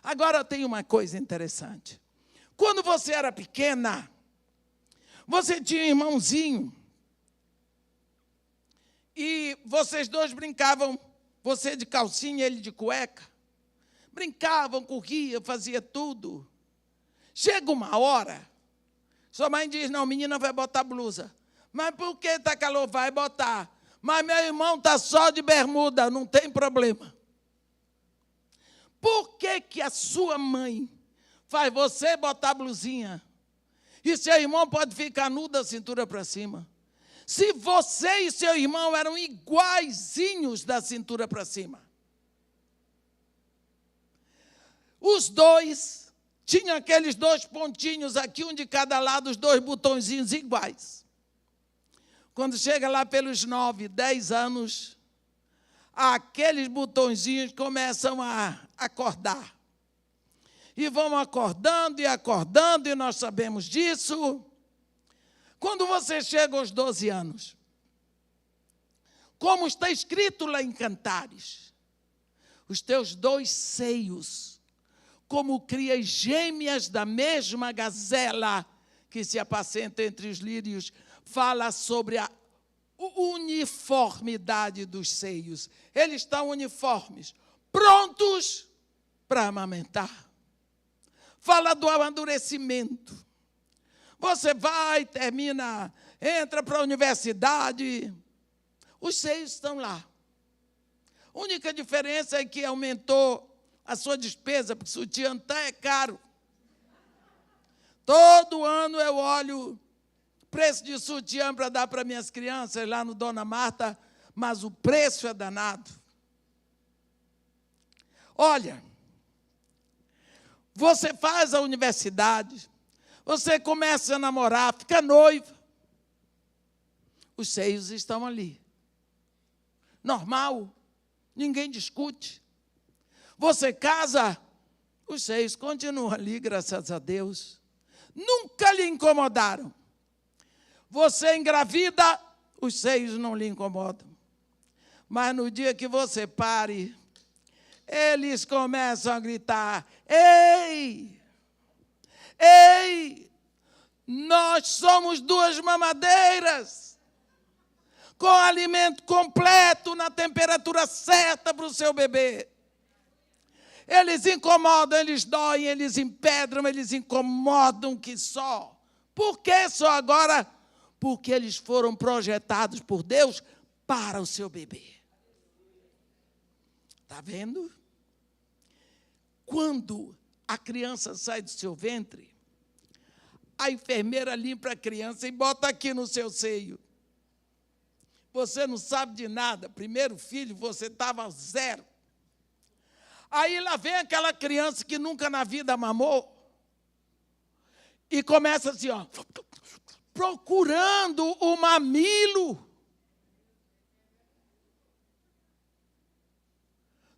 Agora tem uma coisa interessante. Quando você era pequena, você tinha um irmãozinho, e vocês dois brincavam, você de calcinha, ele de cueca. Brincavam, corriam, faziam tudo. Chega uma hora, sua mãe diz, não, menina vai botar blusa. Mas por que está calor? Vai botar. Mas meu irmão está só de bermuda, não tem problema. Por que que a sua mãe faz você botar blusinha? E seu irmão pode ficar nu da cintura para cima? Se você e seu irmão eram iguaizinhos da cintura para cima. Os dois tinham aqueles dois pontinhos aqui, um de cada lado, os dois botõezinhos iguais. Quando chega lá pelos 9, 10 anos, aqueles botõezinhos começam a acordar. E vão acordando, e nós sabemos disso. Quando você chega aos 12 anos, como está escrito lá em Cantares, os teus dois seios, como crias gêmeas da mesma gazela que se apacenta entre os lírios, fala sobre a uniformidade dos seios. Eles estão uniformes, prontos para amamentar. Fala do amadurecimento. Você vai, termina, entra para a universidade, os seios estão lá. A única diferença é que aumentou a sua despesa, porque sutiã até é caro. Todo ano eu olho preço de sutiã para dar para minhas crianças lá no Dona Marta, mas o preço é danado. Olha, você faz a universidade, você começa a namorar, fica noiva. Os seios estão ali. Normal, ninguém discute. Você casa, os seios continuam ali, graças a Deus. Nunca lhe incomodaram. Você engravida, os seios não lhe incomodam. Mas no dia que você pare, eles começam a gritar: ei, ei, nós somos 2 mamadeiras, com alimento completo, na temperatura certa para o seu bebê. Eles incomodam, eles doem, eles empedram, eles incomodam que só. Por que só agora? Porque eles foram projetados por Deus para o seu bebê. Está vendo? Quando a criança sai do seu ventre, a enfermeira limpa a criança e bota aqui no seu seio. Você não sabe de nada. Primeiro filho, você estava 0. Aí lá vem aquela criança que nunca na vida mamou e começa assim, ó, procurando o mamilo.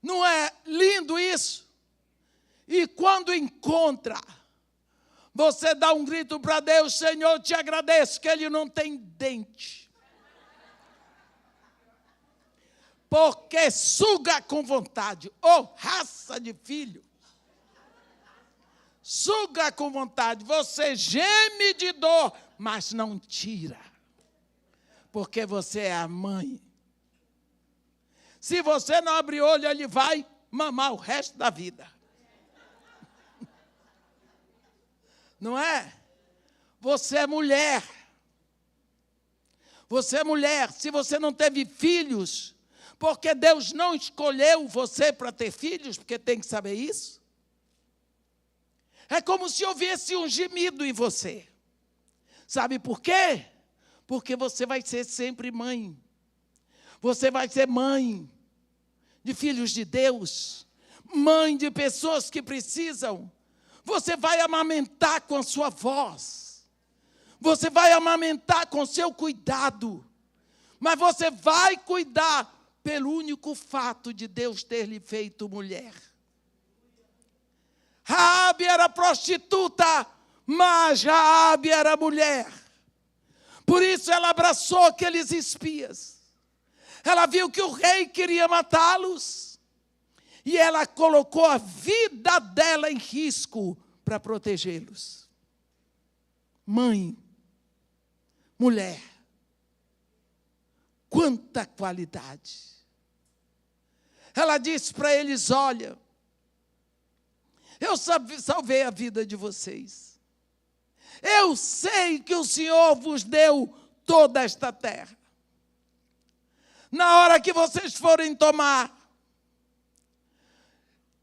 Não é lindo isso? E quando encontra, você dá um grito para Deus: Senhor, te agradeço que ele não tem dente. Porque suga com vontade. Ô, raça de filho. Suga com vontade. Você geme de dor, mas não tira. Porque você é a mãe. Se você não abrir olho, ele vai mamar o resto da vida. Não é? Você é mulher. Você é mulher. Se você não teve filhos, porque Deus não escolheu você para ter filhos, porque tem que saber isso. É como se houvesse um gemido em você. Sabe por quê? Porque você vai ser sempre mãe. Você vai ser mãe de filhos de Deus, mãe de pessoas que precisam. Você vai amamentar com a sua voz. Você vai amamentar com o seu cuidado. Mas você vai cuidar pelo único fato de Deus ter lhe feito mulher. Raabe era prostituta, mas Raabe era mulher. Por isso ela abraçou aqueles espias. Ela viu que o rei queria matá-los. E ela colocou a vida dela em risco para protegê-los. Mãe, mulher, quanta qualidade. Ela disse para eles: olha, eu salvei a vida de vocês. Eu sei que o Senhor vos deu toda esta terra. Na hora que vocês forem tomar,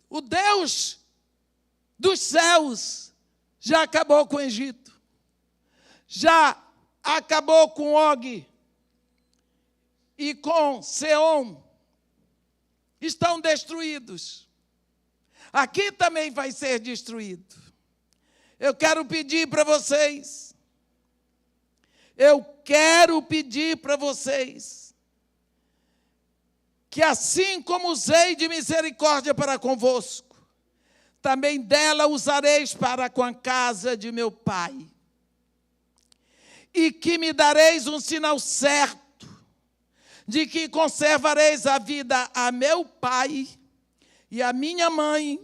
o Deus dos céus já acabou com o Egito. Já acabou com Og e com Seom. Estão destruídos. Aqui também vai ser destruído. Eu quero pedir para vocês. Que assim como usei de misericórdia para convosco, também dela usareis para com a casa de meu pai. E que me dareis um sinal certo, de que conservareis a vida a meu pai e a minha mãe,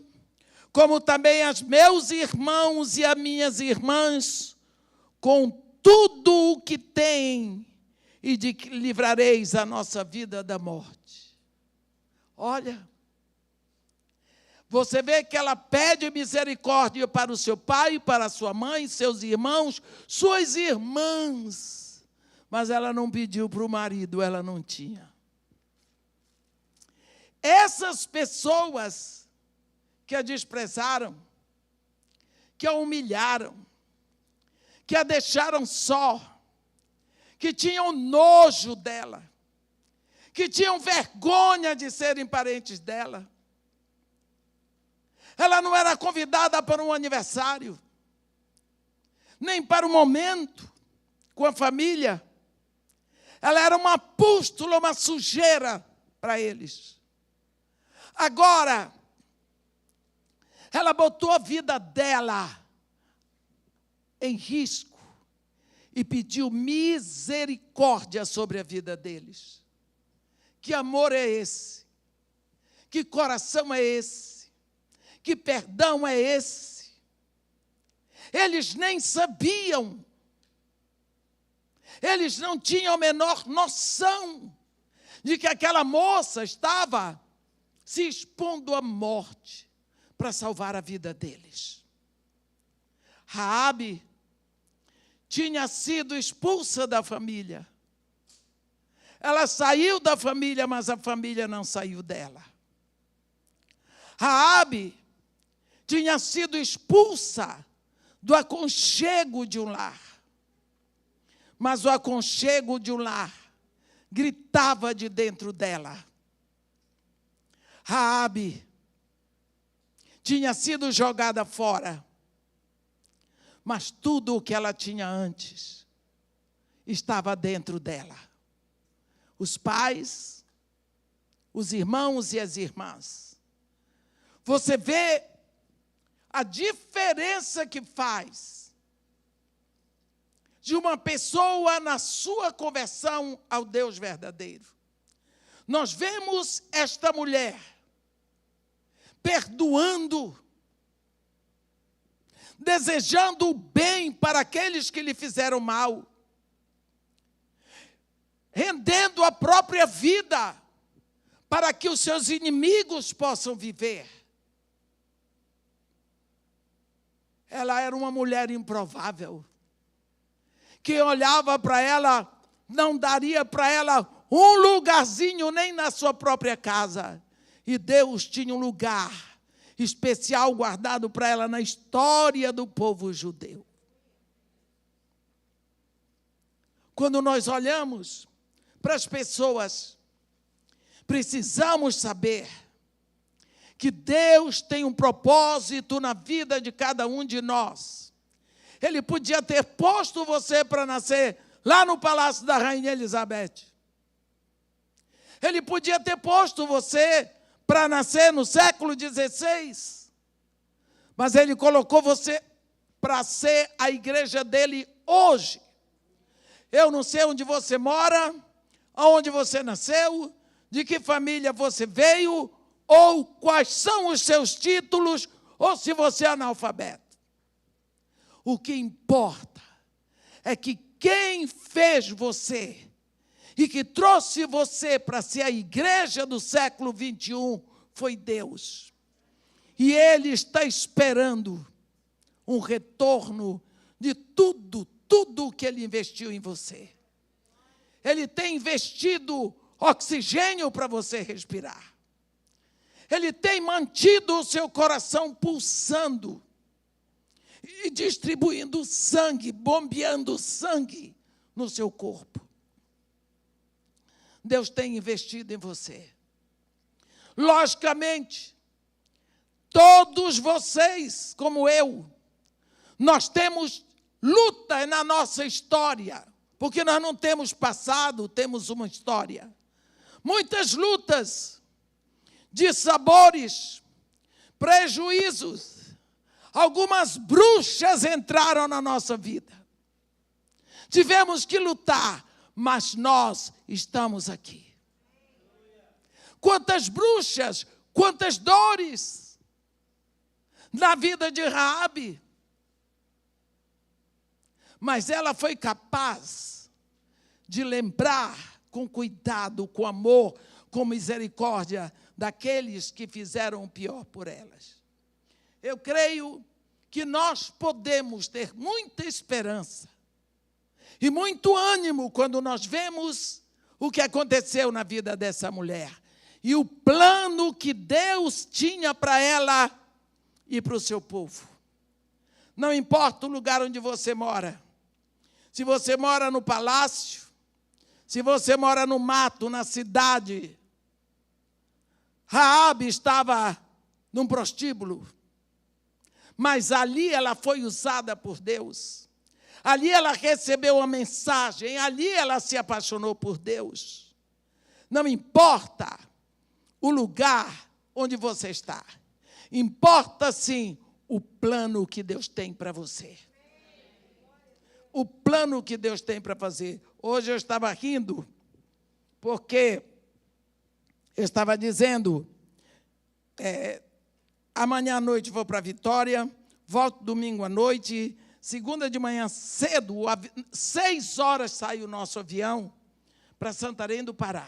como também aos meus irmãos e as minhas irmãs, com tudo o que têm, e de que livrareis a nossa vida da morte. Olha, você vê que ela pede misericórdia para o seu pai, para a sua mãe, seus irmãos, suas irmãs, mas ela não pediu para o marido, ela não tinha. Essas pessoas que a desprezaram, que a humilharam, que a deixaram só, que tinham nojo dela, que tinham vergonha de serem parentes dela. Ela não era convidada para um aniversário, nem para um momento com a família. Ela era uma pústula, uma sujeira para eles. Agora, ela botou a vida dela em risco e pediu misericórdia sobre a vida deles. Que amor é esse? Que coração é esse? Que perdão é esse? Eles nem sabiam. Eles não tinham a menor noção de que aquela moça estava se expondo à morte para salvar a vida deles. Raabe tinha sido expulsa da família. Ela saiu da família, mas a família não saiu dela. Raabe tinha sido expulsa do aconchego de um lar. Mas o aconchego de um lar gritava de dentro dela. Raabe tinha sido jogada fora, mas tudo o que ela tinha antes estava dentro dela. Os pais, os irmãos e as irmãs. Você vê a diferença que faz de uma pessoa na sua conversão ao Deus verdadeiro. Nós vemos esta mulher perdoando, desejando o bem para aqueles que lhe fizeram mal, rendendo a própria vida para que os seus inimigos possam viver. Ela era uma mulher improvável. Quem olhava para ela não daria para ela um lugarzinho nem na sua própria casa. E Deus tinha um lugar especial guardado para ela na história do povo judeu. Quando nós olhamos para as pessoas, precisamos saber que Deus tem um propósito na vida de cada um de nós. Ele podia ter posto você para nascer lá no palácio da Rainha Elizabeth. Ele podia ter posto você para nascer no século XVI. Mas Ele colocou você para ser a igreja dele hoje. Eu não sei onde você mora, aonde você nasceu, de que família você veio, ou quais são os seus títulos, ou se você é analfabeto. O que importa é que quem fez você e que trouxe você para ser a igreja do século 21 foi Deus. E Ele está esperando um retorno de tudo o que Ele investiu em você. Ele tem investido oxigênio para você respirar. Ele tem mantido o seu coração pulsando e distribuindo sangue, bombeando sangue no seu corpo. Deus tem investido em você. Logicamente, todos vocês, como eu, nós temos luta na nossa história, porque nós não temos passado, temos uma história. Muitas lutas, dissabores, prejuízos. Algumas bruxas entraram na nossa vida. Tivemos que lutar, mas nós estamos aqui. Quantas bruxas, quantas dores na vida de Raabe. Mas ela foi capaz de lembrar com cuidado, com amor, com misericórdia daqueles que fizeram o pior por elas. Eu creio que nós podemos ter muita esperança e muito ânimo quando nós vemos o que aconteceu na vida dessa mulher e o plano que Deus tinha para ela e para o seu povo. Não importa o lugar onde você mora, se você mora no palácio, se você mora no mato, na cidade. Raabe estava num prostíbulo, mas ali ela foi usada por Deus. Ali ela recebeu a mensagem, ali ela se apaixonou por Deus. Não importa o lugar onde você está, importa sim o plano que Deus tem para você. O plano que Deus tem para fazer. Hoje eu estava rindo, porque eu estava dizendo Amanhã à noite vou para Vitória, volto domingo à noite, segunda de manhã cedo, 6 horas sai o nosso avião para Santarém do Pará.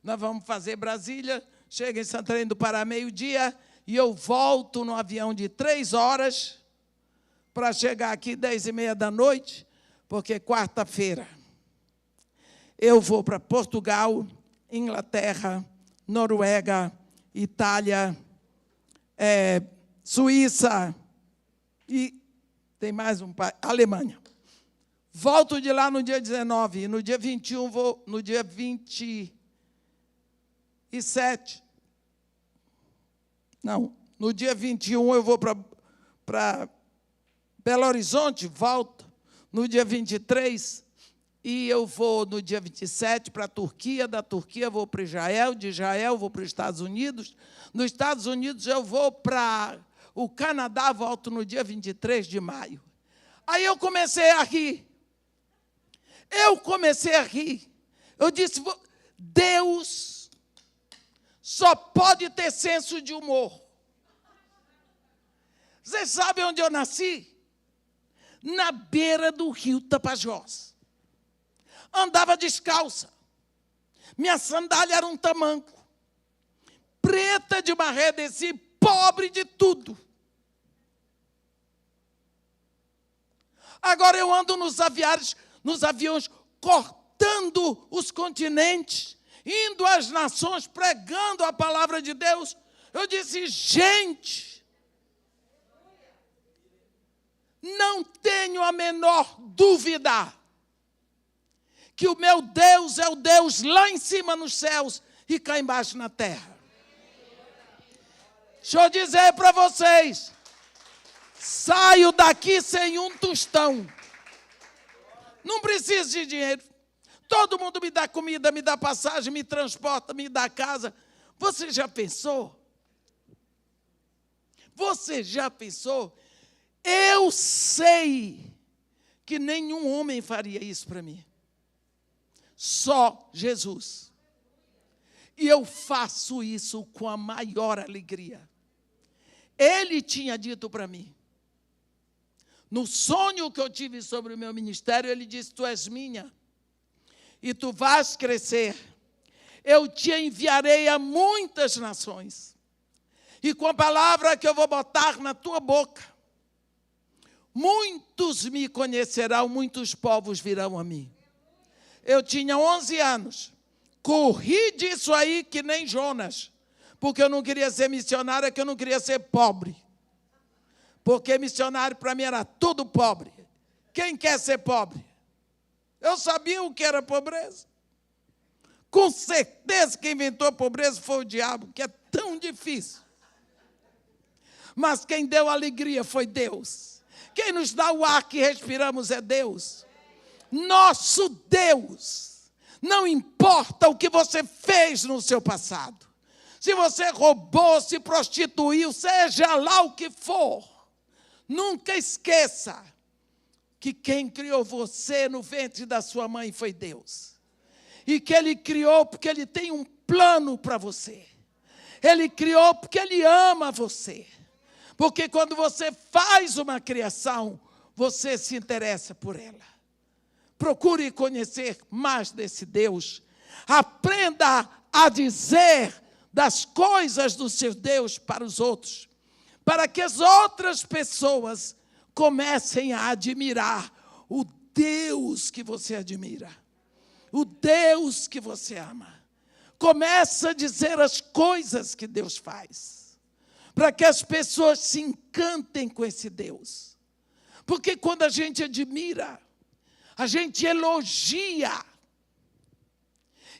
Nós vamos fazer Brasília, chega em Santarém do Pará meio-dia, e eu volto no avião de 3 horas para chegar aqui 10h30 da noite, porque quarta-feira eu vou para Portugal, Inglaterra, Noruega, Itália, Suíça e tem mais um país, Alemanha. Volto de lá no dia 19, e no dia 21 vou, no dia 27. Não, no dia 21 eu vou para Belo Horizonte, volto no dia 23, e eu vou no dia 27 para a Turquia, da Turquia vou para Israel, de Israel vou para os Estados Unidos, nos Estados Unidos eu vou para o Canadá, volto no dia 23 de maio. Aí eu comecei a rir. Eu disse, Deus só pode ter senso de humor. Vocês sabem onde eu nasci? Na beira do rio Tapajós. Andava descalça. Minha sandália era um tamanco. Preta de maré, desci, pobre de tudo. Agora eu ando nos aviões, cortando os continentes, indo às nações, pregando a palavra de Deus. Eu disse, gente, não tenho a menor dúvida que o meu Deus é o Deus lá em cima nos céus e cá embaixo na terra. Deixa eu dizer para vocês, saio daqui sem um tostão. Não preciso de dinheiro. Todo mundo me dá comida, me dá passagem, me transporta, me dá casa. Você já pensou? Você já pensou? Eu sei que nenhum homem faria isso para mim. Só Jesus. E eu faço isso com a maior alegria. Ele tinha dito para mim, no sonho que eu tive sobre o meu ministério, ele disse, tu és minha, e tu vais crescer. Eu te enviarei a muitas nações. E com a palavra que eu vou botar na tua boca, muitos me conhecerão, muitos povos virão a mim. Eu tinha 11 anos, corri disso aí que nem Jonas, porque eu não queria ser missionário, que eu não queria ser pobre. Porque missionário para mim era tudo pobre. Quem quer ser pobre? Eu sabia o que era pobreza. Com certeza quem inventou a pobreza foi o diabo, que é tão difícil. Mas quem deu alegria foi Deus. Quem nos dá o ar que respiramos é Deus. Nosso Deus. Não importa o que você fez no seu passado. Se você roubou, se prostituiu, seja lá o que for. Nunca esqueça que quem criou você no ventre da sua mãe foi Deus. E que Ele criou porque Ele tem um plano para você. Ele criou porque Ele ama você. Porque quando você faz uma criação, você se interessa por ela. Procure conhecer mais desse Deus. Aprenda a dizer das coisas do seu Deus para os outros. Para que as outras pessoas comecem a admirar o Deus que você admira. O Deus que você ama. Começa a dizer as coisas que Deus faz. Para que as pessoas se encantem com esse Deus. Porque quando a gente admira, a gente elogia.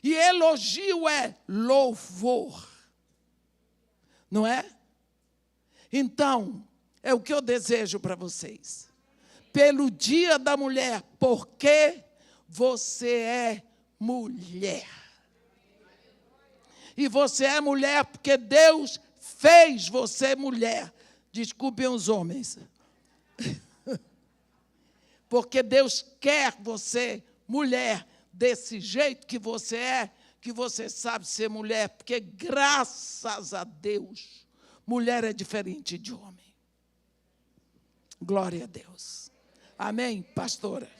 E elogio é louvor. Não é? Então, é o que eu desejo para vocês. Pelo Dia da Mulher, porque você é mulher. E você é mulher porque Deus fez você mulher. Desculpem os homens. Porque Deus quer você mulher desse jeito que você é, que você sabe ser mulher, porque graças a Deus, mulher é diferente de homem. Glória a Deus. Amém, pastora?